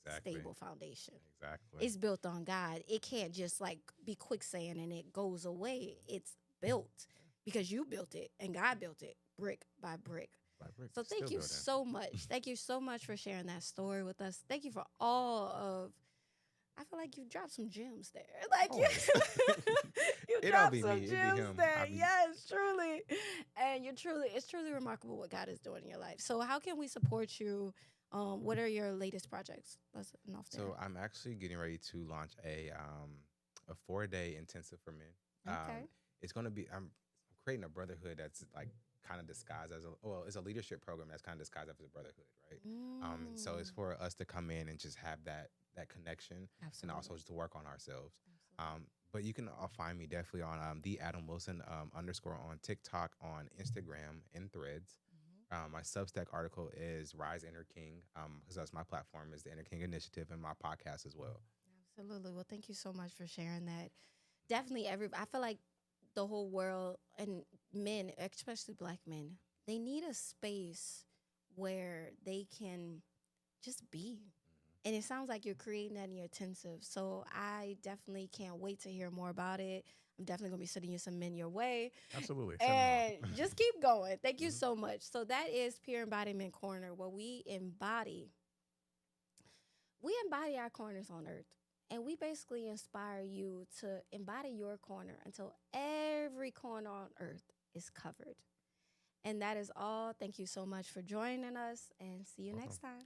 Exactly. stable foundation. Exactly. It's built on God. It can't just like be quicksand and it goes away. It's built because you built it and God built it brick by brick. By brick, So thank still you building. so much. Thank you so much for sharing that story with us. Thank you for all of. I feel like you dropped some gems there. Like you, Always. you It don't dropped be some me, it be gems him. there. I be- Yes, truly. And it's truly remarkable what God is doing in your life. So how can we support you? What are your latest projects? Let's enough there. So I'm actually getting ready to launch a 4-day intensive for men. Okay. It's gonna be I'm creating a brotherhood that's like kind of disguised as it's a leadership program that's kind of disguised as a brotherhood, right? And so it's for us to come in and just have that connection, and also just to work on ourselves. But you can find me definitely on the Adam Wilson _ on TikTok, on Instagram, and Threads. My Substack article is Rise Inner King, because that's my platform, is the Inner King Initiative, and my podcast as well. Absolutely. Well, thank you so much for sharing that. Definitely, I feel like the whole world and men, especially Black men, they need a space where they can just be. And it sounds like you're creating that in your intensive. So I definitely can't wait to hear more about it. I'm definitely going to be sending you some men your way. Absolutely. And just keep going. Thank you so much. So that is Pure Embodiment Corner, where we embody our corners on earth. And we basically inspire you to embody your corner until every corner on earth is covered. And that is all. Thank you so much for joining us, and see you next time.